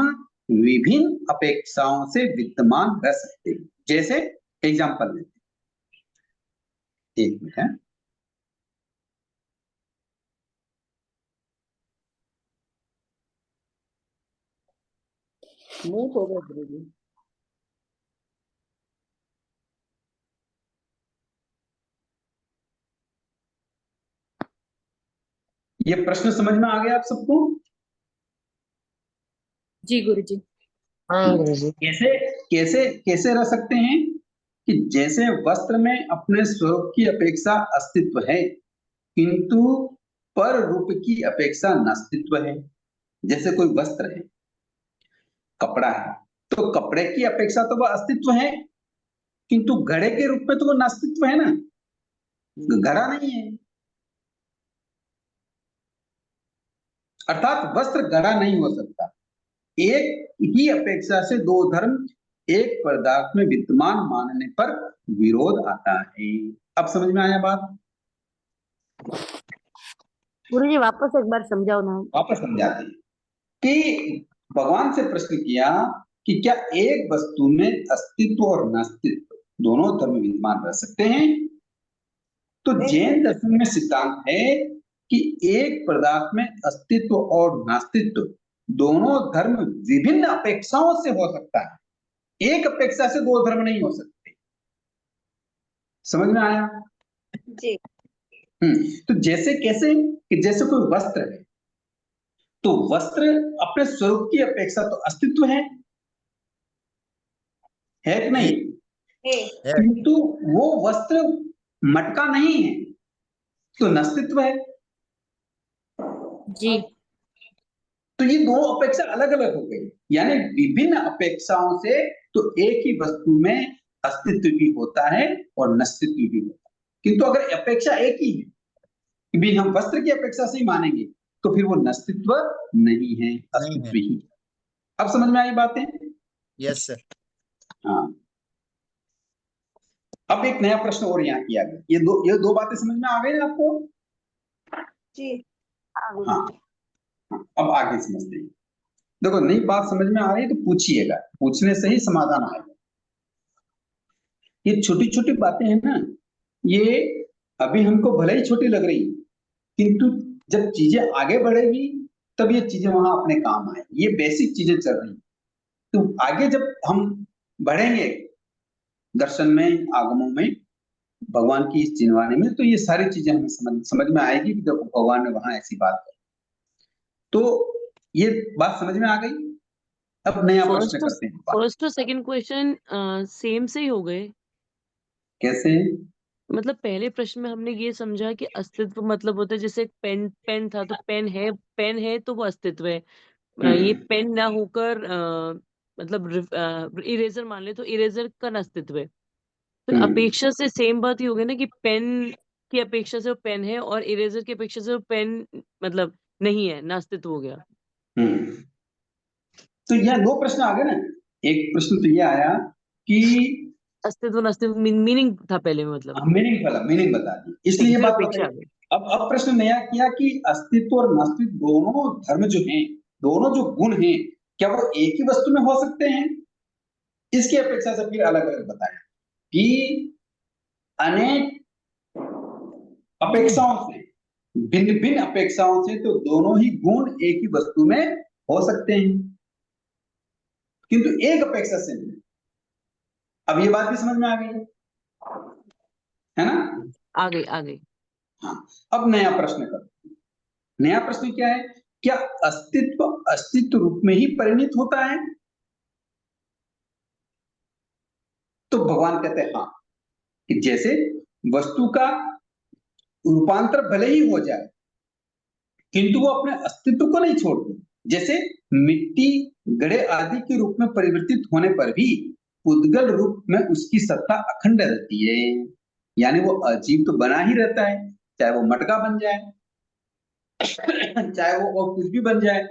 विभिन्न अपेक्षाओं से विद्यमान रह सकते हैं। जैसे एग्जांपल लेते हैं, एक मिनट है। मुंह हो गया गुरुजी। ये प्रश्न समझ में आ गया आप सबको? जी गुरुजी। हाँ गुरुजी। कैसे कैसे कैसे रह सकते हैं कि जैसे वस्त्र में अपने स्वरूप की अपेक्षा अस्तित्व है किंतु पर रूप की अपेक्षा नास्तित्व है। जैसे कोई वस्त्र है, कपड़ा है, तो कपड़े की अपेक्षा तो वह अस्तित्व है किंतु घड़े के रूप में तो वो नास्तित्व है ना, घड़ा नहीं है। अर्थात वस्त्र घड़ा नहीं हो सकता। एक ही अपेक्षा से दो धर्म एक पदार्थ में विद्यमान मानने पर विरोध आता है। अब समझ में आया बात? गुरुजी वापस एक बार समझाओ ना। वापस समझाते हैं कि भगवान से प्रश्न किया कि क्या एक वस्तु में अस्तित्व और नास्तित्व दोनों धर्म विद्यमान रह सकते हैं? तो जैन दर्शन में सिद्धांत है कि एक पदार्थ में अस्तित्व और नास्तित्व दोनों धर्म विभिन्न अपेक्षाओं से हो सकता है, एक अपेक्षा से दो धर्म नहीं हो सकते। समझ में आया? जी। तो जैसे कैसे कि जैसे कोई वस्त्र है, तो वस्त्र अपने स्वरूप की अपेक्षा तो अस्तित्व है कि नहीं? किंतु वो वस्त्र मटका नहीं है, तो नास्तित्व है। जी। तो ये दो अपेक्षा अलग अलग हो गई, यानी विभिन्न अपेक्षाओं से तो एक ही वस्तु में अस्तित्व भी होता है और नास्तित्व भी होता है। किंतु अगर अपेक्षा एक ही है कि भी हम वस्त्र की अपेक्षा से ही मानेंगे तो फिर वो नास्तित्व नहीं है, अस्तित्व ही। अब समझ में आई बातें? Yes sir. हाँ, अब एक नया प्रश्न और यहाँ किया गया। ये दो बातें समझ में आ गई ना आपको? जी। हाँ, अब आगे समझते हैं। देखो नई बात समझ में आ रही है तो पूछिएगा, पूछने से ही समाधान आएगा। ये छोटी छोटी बातें हैं ना, ये अभी हमको भले ही छोटी लग रही, किंतु जब चीजें आगे बढ़ेगी तब ये चीजें वहां अपने काम आएगी। ये बेसिक चीजें चल रही, तो आगे जब हम बढ़ेंगे दर्शन में, आगमों में, भगवान की इस चिन्हवाने में, तो ये सारी चीजें हमें समझ में आएगी कि देखो भगवान ने वहां ऐसी बात की। तो ये बात समझ में आ गई? अब नया प्रश्न फर्स्ट करते हैं। फर्स्ट और सेकंड क्वेश्चन सेम से ही हो गए। कैसे? मतलब पहले प्रश्न में हमने ये समझा कि अस्तित्व मतलब होता है, जैसे पेन पेन था तो पेन है तो वो अस्तित्व है। ये पेन ना होकर मतलब इरेजर मान ले तो इरेजर का अस्तित्व है। तो अपेक्षा से सेम बात ही हो गई ना कि पेन की अपेक्षा से वो पेन है और इरेजर की अपेक्षा से वो पेन मतलब नहीं है, नास्तित्व हो गया। तो यह दो प्रश्न आ गए ना। एक प्रश्न तो ये आया कि अस्तित्व नास्तित्व मीनिंग था पहले में, मतलब मीनिंग बता दी, इसलिए ये फिर बात अपेक्षा आ बताई। गई। अब प्रश्न नया किया कि अस्तित्व और नास्तित्व दोनों धर्म जो हैं, दोनों जो गुण हैं, क्या वो एक ही वस्तु में हो सकते हैं? इसकी अपेक्षा से फिर अलग अलग बताया कि अनेक अपेक्षाओं से, भिन्न भिन्न अपेक्षाओं से तो दोनों ही गुण एक ही वस्तु में हो सकते हैं, किंतु एक अपेक्षा से नहीं। अब ये बात भी समझ में आ गई है ना? आ गई। हाँ, अब नया प्रश्न करते हैं। नया प्रश्न क्या है? क्या अस्तित्व अस्तित्व रूप में ही परिणित होता है? तो भगवान कहते हैं हाँ, कि जैसे वस्तु का रूपांतर भले ही हो जाए किंतु वो अपने अस्तित्व को नहीं छोड़ती। जैसे मिट्टी घड़े आदि के रूप में परिवर्तित होने पर भी उद्गल रूप में उसकी सत्ता अखंड रहती है, यानी वो अजीब तो बना ही रहता है, चाहे वो मटका बन जाए चाहे वो और कुछ भी बन जाए,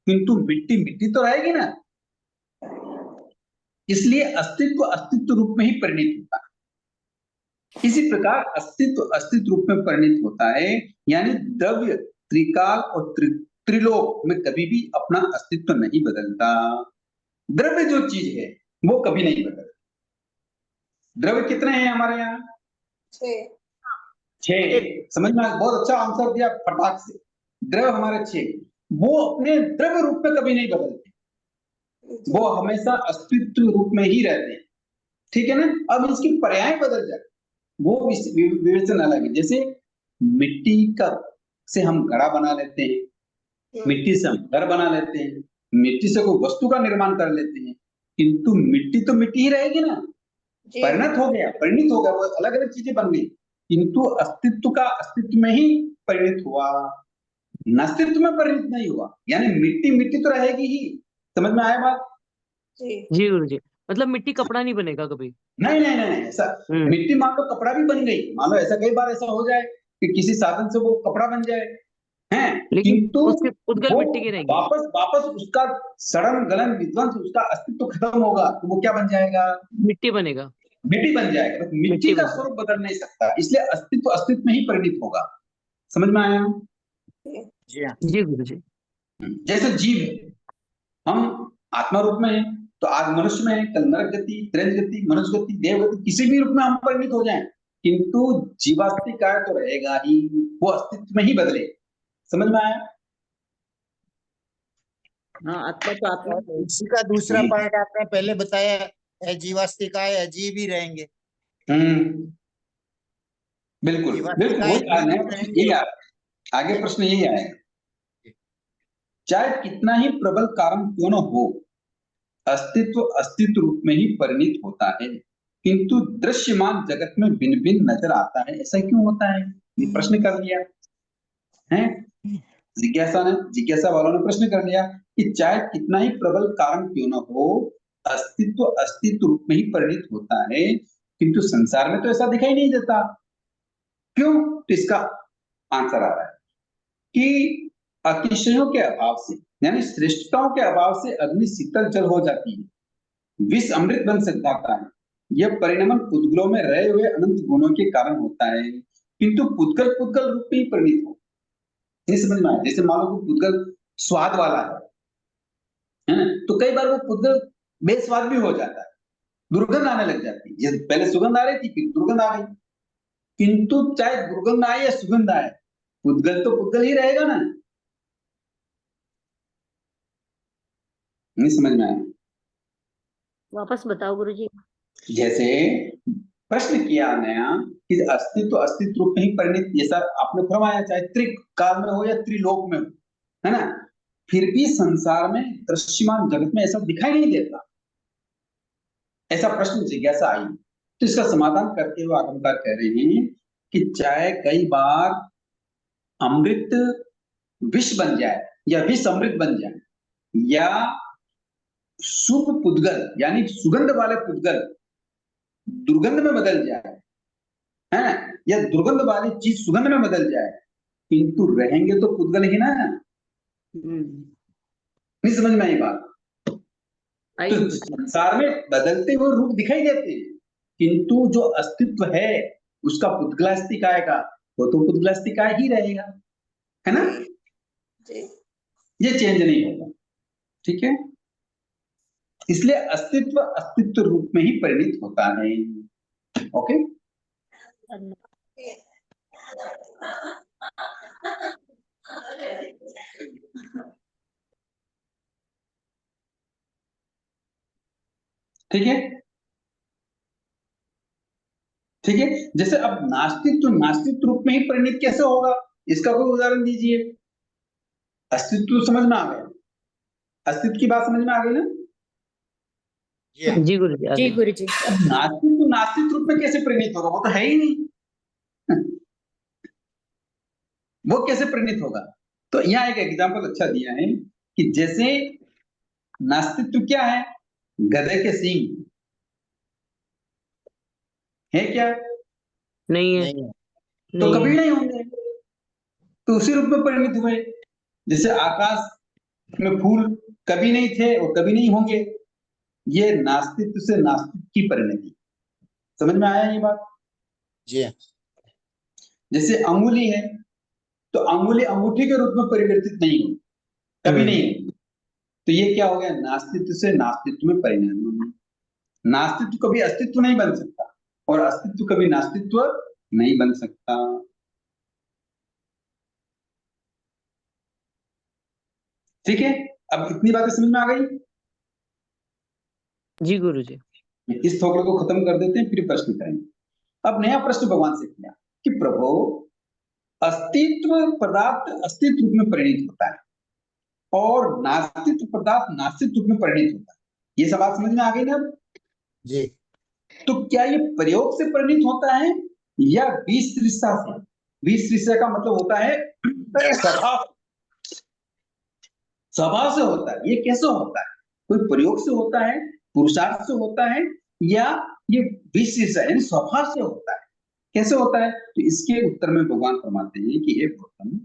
किंतु मिट्टी मिट्टी तो रहेगी ना। इसलिए अस्तित्व अस्तित्व रूप में ही परिणित होता है। इसी प्रकार अस्तित्व अस्तित्व रूप में परिणित होता है, यानी द्रव्य त्रिकाल और त्रिलोक में कभी भी अपना अस्तित्व नहीं बदलता। द्रव्य जो चीज है वो कभी नहीं बदलता। द्रव्य कितने हैं हमारे यहाँ? 6। समझ में बहुत अच्छा आंसर दिया फटाक से। द्रव्य हमारे 6, वो अपने द्रव्य रूप में कभी नहीं बदलते, वो हमेशा अस्तित्व रूप में ही रहते हैं। ठीक है ना? अब इसकी पर्याय बदल जाए वो विवेचन अलग है। जैसे मिट्टी का से हम घड़ा बना लेते हैं, मिट्टी से हम घर बना लेते हैं, मिट्टी से कोई वस्तु का निर्माण कर लेते हैं, किंतु मिट्टी तो मिट्टी ही रहेगी ना। परिणत हो गया वो अलग अलग चीजें बन गई, किंतु अस्तित्व का अस्तित्व में ही परिणत हुआ, नास्तित्व में परिणत नहीं हुआ। यानी मिट्टी मिट्टी तो रहेगी ही। समझ में आया बात? जी गुरु जी, मतलब मिट्टी कपड़ा नहीं बनेगा कभी? नहीं ऐसा मिट्टी मान लो कपड़ा भी बन गई, मान लो ऐसा कई बार ऐसा हो जाए कि किसी साधन से वो कपड़ा बन जाए हैं, किंतु उसके उद्गल मिट्टी के रहेंगे। वापस उसका सड़न गलन विध्वंस, उसका अस्तित्व खत्म होगा तो वो क्या बन जाएगा? मिट्टी बनेगा, मिट्टी बन जाएगा। तो मिट्टी का स्वरूप बदल नहीं सकता, इसलिए अस्तित्व अस्तित्व में ही परिणित होगा। समझ में आया? जी गुरु जी। जैसे जीव है, हम आत्मा रूप में है तो आज मनुष्य में है, कल नरक गति, त्रेंद्र गति, मनुष्य गति, देव गति, किसी भी रूप में हम परिणित हो जाएं, किंतु जीवास्तिक काय तो रहेगा ही, वो अस्तित्व में ही बदले। समझ में आया? हाँ, आत्मा तो आत्मा। इसी का दूसरा पार्ट आपने पहले बताया, जीवास्तिकाय अजीब ही रहेंगे। बिल्कुल यही आगे प्रश्न यही आएगा। चाहे कितना ही प्रबल कारण क्यों न हो, अस्तित्व अस्तित्व रूप में ही परिणित होता है, किंतु दृश्यमान जगत में भिन्न भिन्न नजर आता है। ऐसा क्यों होता है? ये प्रश्न कर लिया है जिज्ञासा वालों ने प्रश्न कर लिया कि चाहे कितना ही प्रबल कारण क्यों न हो, अस्तित्व अस्तित्व रूप में ही परिणित होता है, किंतु संसार में तो ऐसा दिखाई नहीं देता। क्यों? तो इसका आंसर आ रहा है कि अतिशयों के अभाव से, यानी श्रेष्ठताओं के अभाव से अग्नि शीतल जल हो जाती है, विष अमृत बन जाता है। यह परिणमन पुद्गलों में रहे हुए अनंत गुणों के कारण होता है, किंतु पुद्गल पुद्गल रूप में ही परिणित हो। नहीं समझ में आया? जैसे मान लो पुद्गल स्वाद वाला है ना, तो कई बार वो पुद्गल बेस्वाद भी हो जाता है, दुर्गंध आने लग जाती है। जैसे पहले सुगंध आ रही थी, फिर दुर्गंध आ गई, किंतु चाहे दुर्गंध आए या सुगंध आए, पुद्गल तो पुद्गल ही रहेगा ना। नहीं समझ में आया? वापस बताओ गुरुजी। जैसे प्रश्न किया नया कि अस्तित्व अस्तित्व रूप में ही परिणित, जैसा आपने फरमाया, चाहे त्रिकाल में हो या त्रिलोक में हो, है ना। फिर भी संसार में दृश्यमान जगत में ऐसा दिखाई नहीं देता, ऐसा प्रश्न जिज्ञासा आई। तो इसका समाधान करते हुए आगमकार कह रहे हैं कि चाहे कई बार अमृत विष बन जाए या विष अमृत बन जाए, या शुभ पुद्गल यानी सुगंध वाले पुद्गल दुर्गंध में बदल जाए, है, या दुर्गंध वाली चीज सुगंध में बदल जाए, किंतु रहेंगे तो पुद्गल ही ना। नहीं समझ में आई बात? तो संसार में बदलते हुए रूप दिखाई देते हैं, किंतु जो अस्तित्व है उसका पुद्गलास्तिकाय वो तो पुद्गलास्तिकाय ही रहेगा, है ना? ये चेंज नहीं होगा, ठीक है? इसलिए अस्तित्व अस्तित्व रूप में ही परिणित होता है। ओके, ठीक है, ठीक है। जैसे अब नास्तित्व नास्तित्व रूप में ही परिणित कैसे होगा, इसका कोई उदाहरण दीजिए। अस्तित्व समझ में आ गया, अस्तित्व की बात समझ में आ गई ना? जी गुरु जी, जी गुरु जी। नास्तित्व नास्तित्व रूप में कैसे परिणित होगा, वो तो है ही नहीं। वो कैसे परिणित होगा? तो यहाँ एक एग्जांपल अच्छा दिया है कि जैसे नास्तित्व क्या है, गधे के सींग है क्या? नहीं है, तो नहीं कभी है। नहीं होंगे, तो उसी रूप में परिणित हुए। जैसे आकाश में फूल कभी नहीं थे और कभी नहीं होंगे, ये नास्तित्व से नास्तित्व की परिणति। समझ में आया ये बात? जी। जैसे अंगुली है, तो अंगुली अंगूठी के रूप में परिवर्तित नहीं हुई, कभी नहीं हुई, तो ये क्या हो गया, नास्तित्व से नास्तित्व में परिणत। नास्तित्व कभी अस्तित्व नहीं बन सकता और अस्तित्व कभी नास्तित्व नहीं बन सकता। ठीक है, अब इतनी बातें समझ में आ गई? जी गुरु जी। इस थोकड़े को खत्म कर देते हैं, फिर प्रश्न करेंगे। अब नया प्रश्न भगवान से किया कि प्रभु, अस्तित्व पदार्थ अस्तित्व रूप में परिणित होता है और नास्तित्व पदार्थ नास्तित्व रूप में परिणित होता है, ये सवाल समझ में आ गई ना? जी। तो क्या ये प्रयोग से परिणित होता है या विसृष्टा से? विसृष्टा का मतलब होता है स्वभाव, स्वभाव से होता है। ये कैसे होता है? कोई प्रयोग से होता है, पुरुषार्थ से होता है, या ये विसृष्टा यानी स्वभाव से होता है? कैसे होता है? तो इसके उत्तर में भगवान फरमाते हैं कि हे गौतम,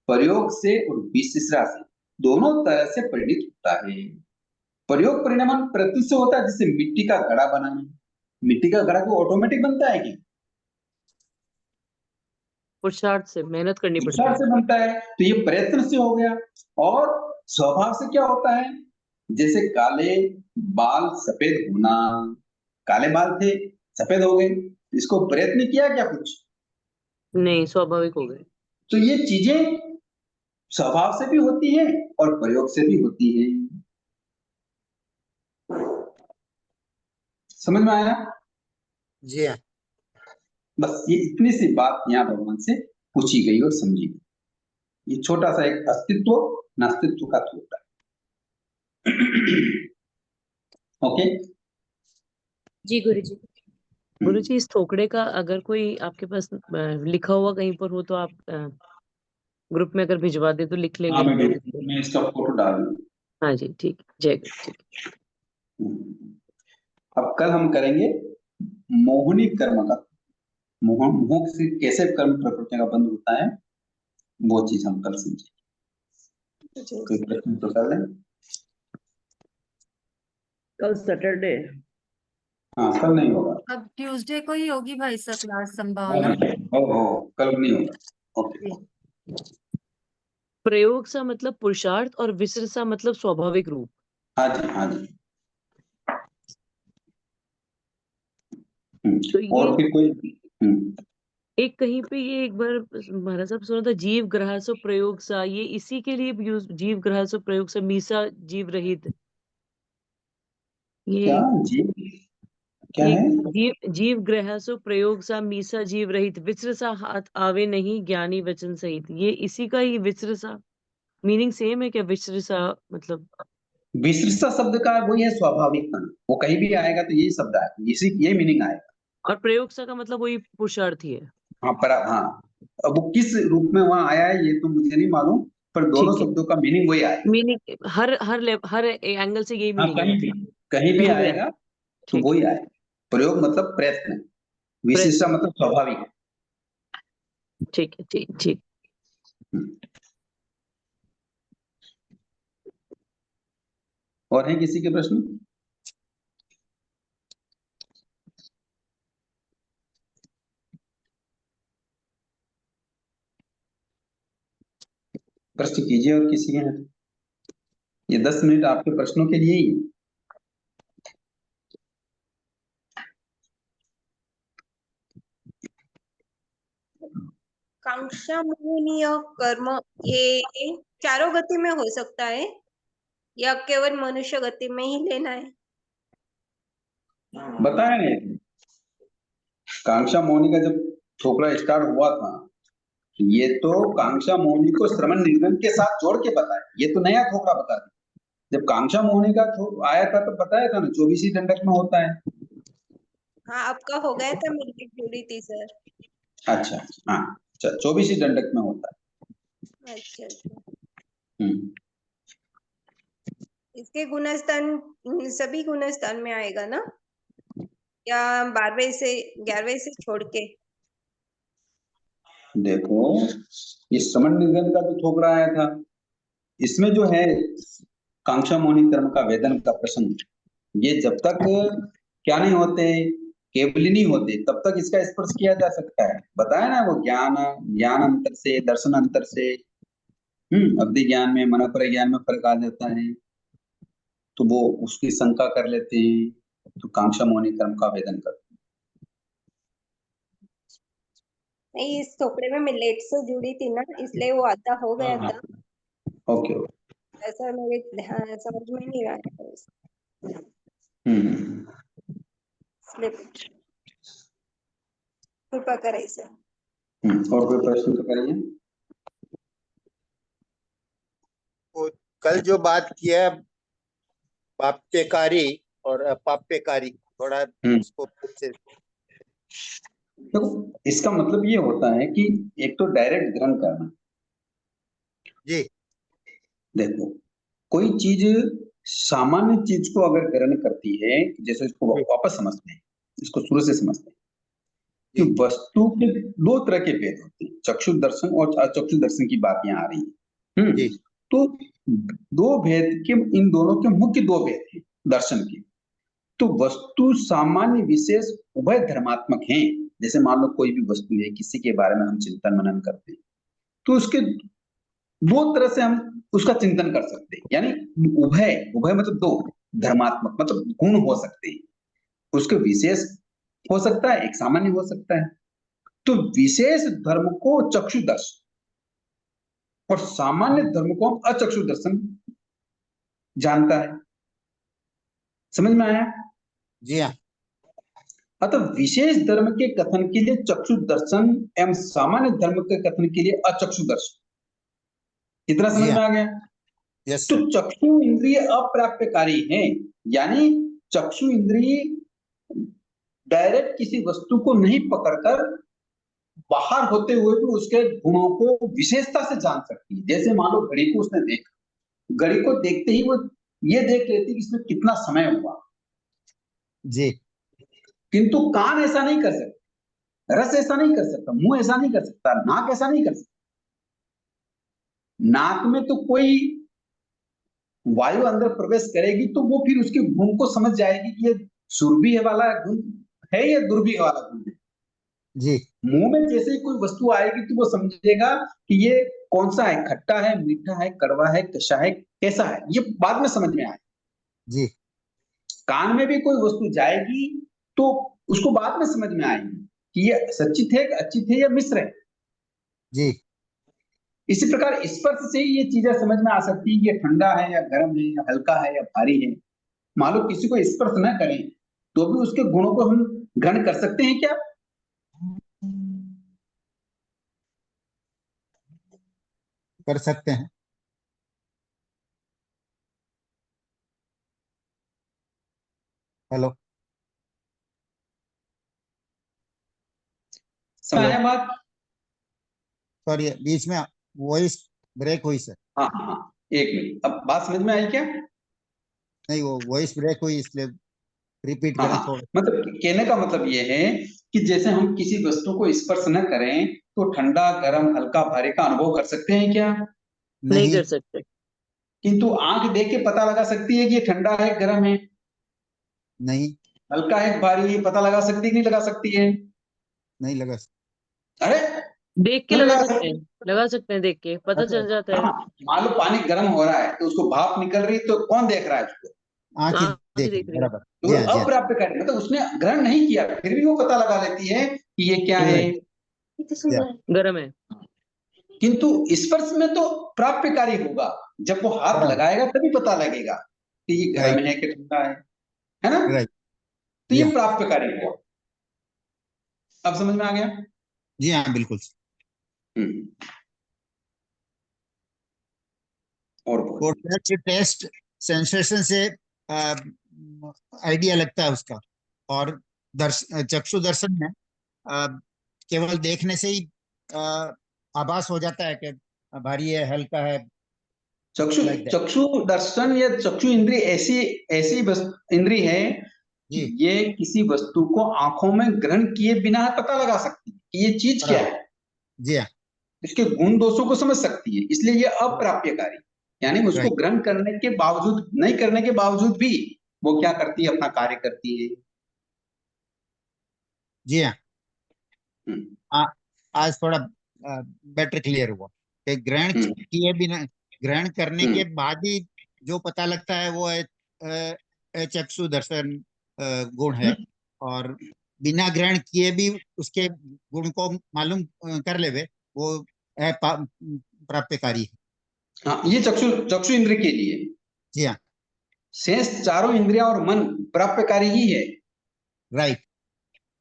प्रयोग से और विसृष्टा से दोनों तरह से परिणित होता है। प्रयोग परिणाम प्रति से होता है, जैसे मिट्टी का घड़ा बनाना, मिट्टी का घड़ा को ऑटोमेटिक बनता है कि पुरुषार्थ से, मेहनत करनी पड़ती पुरुषार्थ है। से बनता है, तो ये प्रयत्न से हो गया। और स्वभाव से क्या होता है, जैसे काले बाल सफेद होना, काले बाल थे सफेद हो गए, इसको प्रयत्न किया क्या कुछ? नहीं, स्वाभाविक हो गए। तो ये चीजें स्वभाव से भी होती है और प्रयोग से भी होती है। समझ में आया? जी हाँ। बस ये इतनी सी बात यहाँ भगवान से पूछी गई और समझी गई। ये छोटा सा एक अस्तित्व नास्तित्व का थोड़ा ओके। जी गुरु जी। गुरु जी, इस थोकड़े का अगर कोई आपके पास लिखा हुआ कहीं पर हो तो आप ग्रुप में अगर भिजवा दे तो लिख लेंगे। मैं इसका फोटो डाल दूंगा। हाँ जी, ठीक, जय गुरु। ठीक। अब कल हम करेंगे मोहनी कर्म का, मोह से कैसे कर्म प्रकृति का बंध होता है, वो चीज हम कल समझेंगे। कोई प्रश्न तो कर लें? कल सैटरडे। हाँ, कल नहीं होगा। अब ट्यूसडे को ही होगी भाई साहब क्लास संभावना। कल नहीं होगा। ओके। प्रयोग सा मतलब पुरुषार्थ और विसर सा मतलब स्वाभाविक रूप। हाँ जी, हाँ जी। तो और फिर कोई एक कहीं पे ये एक बार महाराज साहब सुना था, जीव ग्राह्य प्रयोग सा, ये इसी के लिए यूज, जीव ग्राह्य प्रयोग सा, मीसा जीव रहित, ये क्या जीव क्या है? जीव ग्रह प्रयोग सा मीसा जीव रहित, विचर सा हाथ आवे नहीं ज्ञानी वचन सहित, ये इसी का ही विचर सा मीनिंग सेम है क्या विसृसा मतलब? विसृसा शब्द का वही है स्वाभाविकता, वो कहीं भी आएगा तो यही शब्द आएगा, इसी यही मीनिंग आएगा। और प्रयोगसा का मतलब वही पुरुषार्थी है। हाँ पर हाँ, अब वो किस रूप में वहां आया है ये तो मुझे नहीं मालूम, पर दोनों ठीक है, शब्दों का मीनिंग वही आएगा। मीनिंग हर एंगल से यही हाँ मीनिंग है मतलब। कहीं भी कहीं भी आएगा तो ठीक वही आएगा। प्रयोग मतलब प्रयत्न, विशिष्टा मतलब स्वाभाविक है। ठीक है, ठीक ठीक। और है किसी के प्रश्न? प्रश्न कीजिए और किसी के हैं तो। ये 10 मिनट आपके प्रश्नों के लिए ही है। कांक्षा मोहनीय कर्म ये चारों गति में हो सकता है या केवल मनुष्य गति में ही लेना है? बताया नहीं, कांक्षा मोहनी का जब छोकरा स्टार्ट हुआ था, ये तो कांक्षा मोहनी को श्रवण निगम के साथ जोड़ के बताया, ये तो नया ठोकरा बता दिया। जब कांक्षा मोहनी का आया था तो बताया था ना 24 दंडक में होता है। हाँ आपका हो गया था, मेरी एक जुड़ी थी सर। अच्छा हाँ, 24 दंडक में होता है। अच्छा, इसके गुणस्थान सभी गुणस्थान में आएगा ना, या 12वें से 11वें से छोड़ के? देखो ये श्रवण निगम का जो ठोकरा आया था, इसमें जो है कांक्षा मोहनी कर्म का वेदन का प्रसंग, ये जब तक क्या नहीं होते, केवली नहीं होते, तब तक इसका स्पर्श किया जा सकता है। बताया ना वो ज्ञान अंतर से, दर्शन अंतर से, अवधि ज्ञान में मन पर ज्ञान में फर्क आ जाता है, तो वो उसकी शंका कर लेते हैं, तो कांक्षा मोहनी कर्म का वेदन करते नहीं, इस थोपड़े में मैं लेट से जुड़ी थी ना, इसलिए वो आधा हो गया हैं। था। ओके ऐसा मेरे समझ में नहीं आया था हम्म इसलिए कृपा करें सर। और कोई प्रश्न तो करिए। वो कल जो बात किया पाप्यकारी और अपाप्यकारी, थोड़ा उसको फिर से। तो इसका मतलब ये होता है कि एक तो डायरेक्ट ग्रहण करना। जी देखो कोई चीज सामान्य चीज को अगर ग्रहण करती है, जैसे इसको वापस समझते हैं, इसको शुरू से समझते हैं कि वस्तु के दो तरह के भेद होते हैं, चक्षु दर्शन और अचक्षु दर्शन की बात यहाँ आ रही है। जी तो दो भेद के, इन दोनों के मुख्य दो भेद हैं दर्शन के। तो वस्तु सामान्य विशेष उभय धर्मात्मक हैं। जैसे मान लो कोई भी वस्तु है, किसी के बारे में हम चिंतन मनन करते हैं, तो उसके दो तरह से हम उसका चिंतन कर सकते हैं, यानी उभय, उभय मतलब दो, धर्मात्मक मतलब गुण हो सकते हैं, उसके विशेष हो सकता है, एक सामान्य हो सकता है। तो विशेष धर्म को चक्षु दर्शन और सामान्य धर्म को हम अचक्षु दर्शन जानता है। समझ में आया? जी हाँ। अतः विशेष धर्म के कथन के लिए चक्षु दर्शन एवं सामान्य धर्म के कथन के लिए अचक्षु दर्शन। कितना समझ में आ गया? यस तो सर। चक्षु इंद्रिय अप्राप्यकारी है, यानी चक्षु इंद्रिय डायरेक्ट किसी वस्तु को नहीं पकड़कर बाहर होते हुए भी उसके गुणों को विशेषता से जान सकती है। जैसे मान लो घड़ी को उसने देखा, घड़ी को देखते ही वो ये देख लेती कि इसमें कितना समय हुआ। जी किंतु कान ऐसा नहीं कर सकता, रस ऐसा नहीं कर सकता, मुंह ऐसा नहीं कर सकता, नाक ऐसा नहीं कर सकता। नाक में तो कोई वायु अंदर प्रवेश करेगी तो वो फिर उसके गुण को समझ जाएगी कि ये सुरभि वाला गुण है या दुर्भी वाला गुण है। जी मुंह में जैसे ही कोई वस्तु आएगी तो वो समझेगा कि ये कौन सा है, खट्टा है, मीठा है, कड़वा है, कषा है, कैसा है, ये बाद में समझ में आए। जी कान में भी कोई वस्तु जाएगी तो उसको बाद में समझ में आएगी कि ये सच्चित है, अचित है या मिश्र है। जी इसी प्रकार स्पर्श से ही ये चीजें समझ में आ सकती है कि ये ठंडा है या गर्म है या हल्का है या भारी है। मान लो किसी को स्पर्श न करें तो भी उसके गुणों को हम ग्रहण कर सकते हैं क्या? कर सकते हैं। हेलो समझ बात? सॉरी बीच में वॉइस ब्रेक हुई सर। हाँ हाँ हाँ, एक मिनट, अब बात समझ में आई क्या? नहीं वो वॉइस ब्रेक हुई इसलिए रिपीट हाँ करें हाँ, थोड़ा। मतलब कहने का मतलब ये है कि जैसे हम किसी वस्तु को स्पर्श न करें तो ठंडा, गर्म, हल्का, भारी का अनुभव कर सकते हैं क्या? नहीं नहीं कर सकते। किंतु आंख देख के पता लगा सकती है कि ये ठंडा है, गर्म है, नहीं हल्का है, भारी है, पता लगा सकती है कि नहीं लगा सकती है? नहीं लगा। अरे देख के क्यों नहीं लगा लगा सकते हैं, सकती? लगा सकते हैं, देख के पता चल जाता है। हाँ, मान लो पानी गर्म हो रहा है तो उसको भाप निकल रही है तो कौन देख रहा है उसको? आंखें आँख देख देख रही है। बराबर। तो जी वो हाँ जी हाँ अप्राप्यकारी, मतलब उसने ग्रहण नहीं किया फिर भी वो पता लगा लेती है कि ये क्या है। गर्म है। किंतु स्पर्श में तो प्राप्यकारी होगा, जब वो हाथ बराबर लगाएगा तभी पता लगेगा कि ये राइट गर्म है कि ठंडा है ना? राइट तो जी ये हाँ प्राप्यकारी हुआ। अब समझ में आ गया? जी हाँ बिल्कुल। हम्म, और वो बोलिए। टच टेस्ट सेंसेशन से आइडिया लगता है उसका। और चक्षु दर्शन में आ, केवल देखने से ही आभास हो जाता है कि भारी है, हल्का है, चक्षु लाइक दैट। चक्षु दर्शन या चक्षु इंद्रिय ऐसी ऐसी इंद्रिय है कि जी ये किसी वस्तु को आंखों में ग्रहण किए बिना पता लगा सकती है कि ये चीज क्या बराबर है, जी हाँ इसके गुण दोषों को समझ सकती है, इसलिए ये अप्राप्यकारी, यानी उसको राइट ग्रहण करने के बावजूद, नहीं करने के बावजूद भी वो क्या करती है, अपना कार्य करती है। जी हाँ। हम्म, आज थोड़ा बेटर क्लियर हुआ कि ग्रहण हम्म, किए बिना, ग्रहण करने के हम्म, बाद ही जो पता लगता है वो चक्षु दर्शन गुण है। हम्म। और बिना ग्रहण किए भी उसके गुण को मालूम कर लेवे, वो है प्राप्यकारी है। हाँ, ये चक्षु चक्षु इंद्र के लिए। जी हाँ शेष चारों इंद्रियां और मन प्राप्यकारी ही है। राइट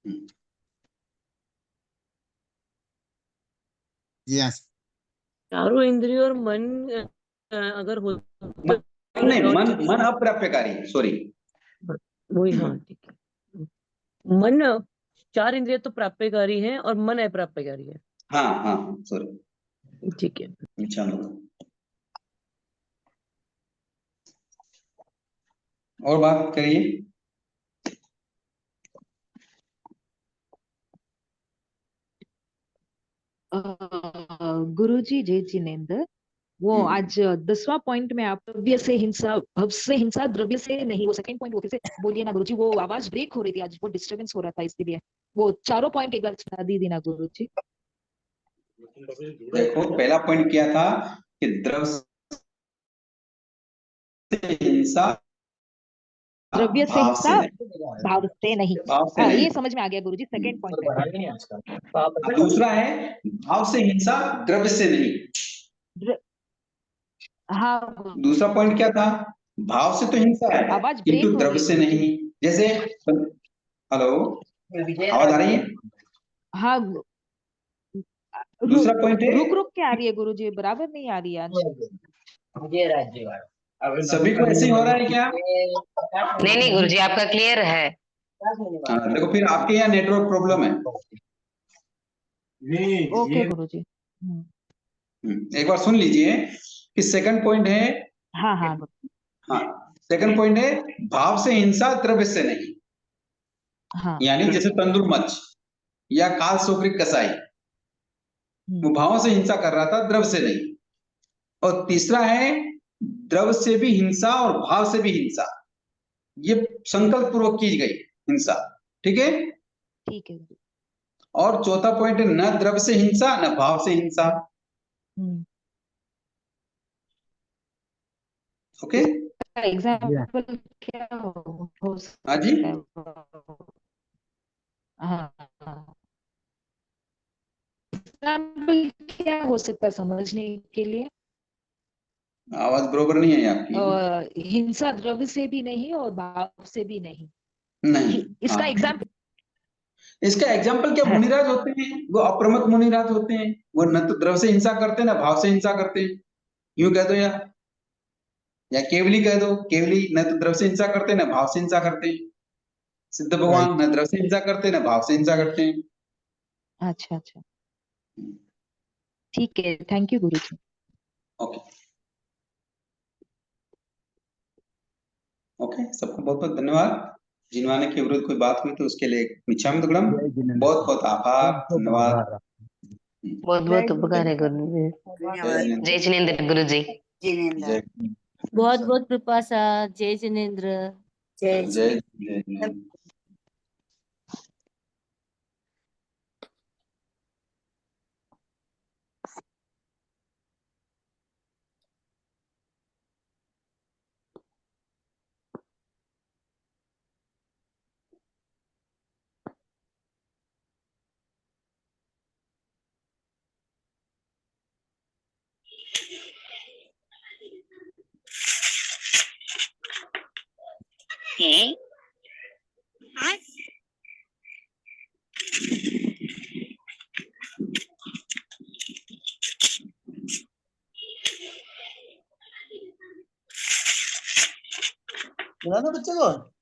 हम्म, जी हाँ चारों इंद्रिय और मन अगर हो मन नहीं, और मन अप्राप्यकारी, सॉरी। वही, हाँ ठीक है। मन, चार इंद्रिय तो प्राप्यकारी हैं और मन अप्राप्यकारी है। हाँ हाँ, सॉरी, ठीक है। चलो और बात करिए। गुरुजी जय जिनेन्द्र, वो आज 10वां पॉइंट में आप द्रव्य से हिंसा, भव से हिंसा, द्रव्य से नहीं, वो सेकंड पॉइंट वो फिर से बोलिए ना गुरुजी, वो आवाज ब्रेक हो रही थी आज, वो डिस्टरबेंस हो रहा था इसलिए वो चारों पॉइंट एक बार सुना दी ना गुरुजी। देखो, पहला पॉइंट क्या था कि द्रव्य से हिंसा, द्रव्य से भाव से हिंसा, नहीं, भाव से नहीं। भाव से हाँ नहीं। ये समझ में आ गया गुरुजी, सेकंड पॉइंट में। अब दूसरा है भाव से हिंसा, द्रव्य से नहीं। हाँ दूसरा पॉइंट गुरुजी, क्या था? भाव से तो हिंसा है आवाज किंतु ब्रेक हो द्रव्य रही है से गुरुजी। नहीं। जैसे, हेलो, आवाज आ रही है? हाँ दूसरा पॉइंट है, रुक रुक के आ रही है गुरुजी, बराबर नहीं आ रही है आज। सभी को ऐसे ही हो रहा है क्या? नहीं नहीं गुरुजी, आपका क्लियर है। देखो, फिर आपके यहाँ नेटवर्क प्रॉब्लम है। ओके गुरुजी। एक बार सुन लीजिए कि सेकंड पॉइंट है। हाँ हाँ हाँ, सेकंड पॉइंट है भाव से हिंसा, द्रव्य से नहीं। हाँ। यानी जैसे तंदुर मच्छ या काल सोक्रिक कसाई, वो भावों से हिंसा कर रहा था, द्रव्य से नहीं। और तीसरा है द्रव्य से भी हिंसा और भाव से भी हिंसा, ये संकल्प पूर्वक की गई हिंसा, ठीक है। ठीक है। और चौथा पॉइंट है न द्रव्य से हिंसा न भाव से हिंसा। ओके, एग्जाम्पल क्या हो हाँ जी, सकता है? हाँ एग्जाम्पल क्या हो सकता है समझने के लिए? आवाज बरोबर नहीं है आपकी। हिंसा द्रव्य से भी नहीं और भाव से भी नहीं। नहीं, इसका हाँ, एग्जाम्पल, इसका एग्जाम्पल क्या, है। मुनिराज होते हैं, वो अप्रमत मुनिराज होते हैं, वो न तो द्रव्य से हिंसा करते हैं न भाव से हिंसा करते हैं। यूं कह दो, या केवली कह दो, केवली न तो द्रव्य से हिंसा करते हैं न भाव से हिंसा करते हैं। सिद्ध भगवान न द्रव्य से हिंसा करते न भाव से हिंसा करते हैं। अच्छा अच्छा, ठीक है, thank you Guruji. Okay okay, सबको बहुत बहुत धन्यवाद। जिन्होंने के विरुद्ध कोई बात हुई तो उसके लिए मिच्छामि दुक्कडम, जय जिनेंद्र। बहुत बहुत आभार, बहुत धन्यवाद। आभार। बहुत बहुत उपकार है गुरु जी। जय जिनेंद्र गुरु जी। जय बहुत बहुत कृपा सा। जय जिनेंद्र। जय जय। बच्चे को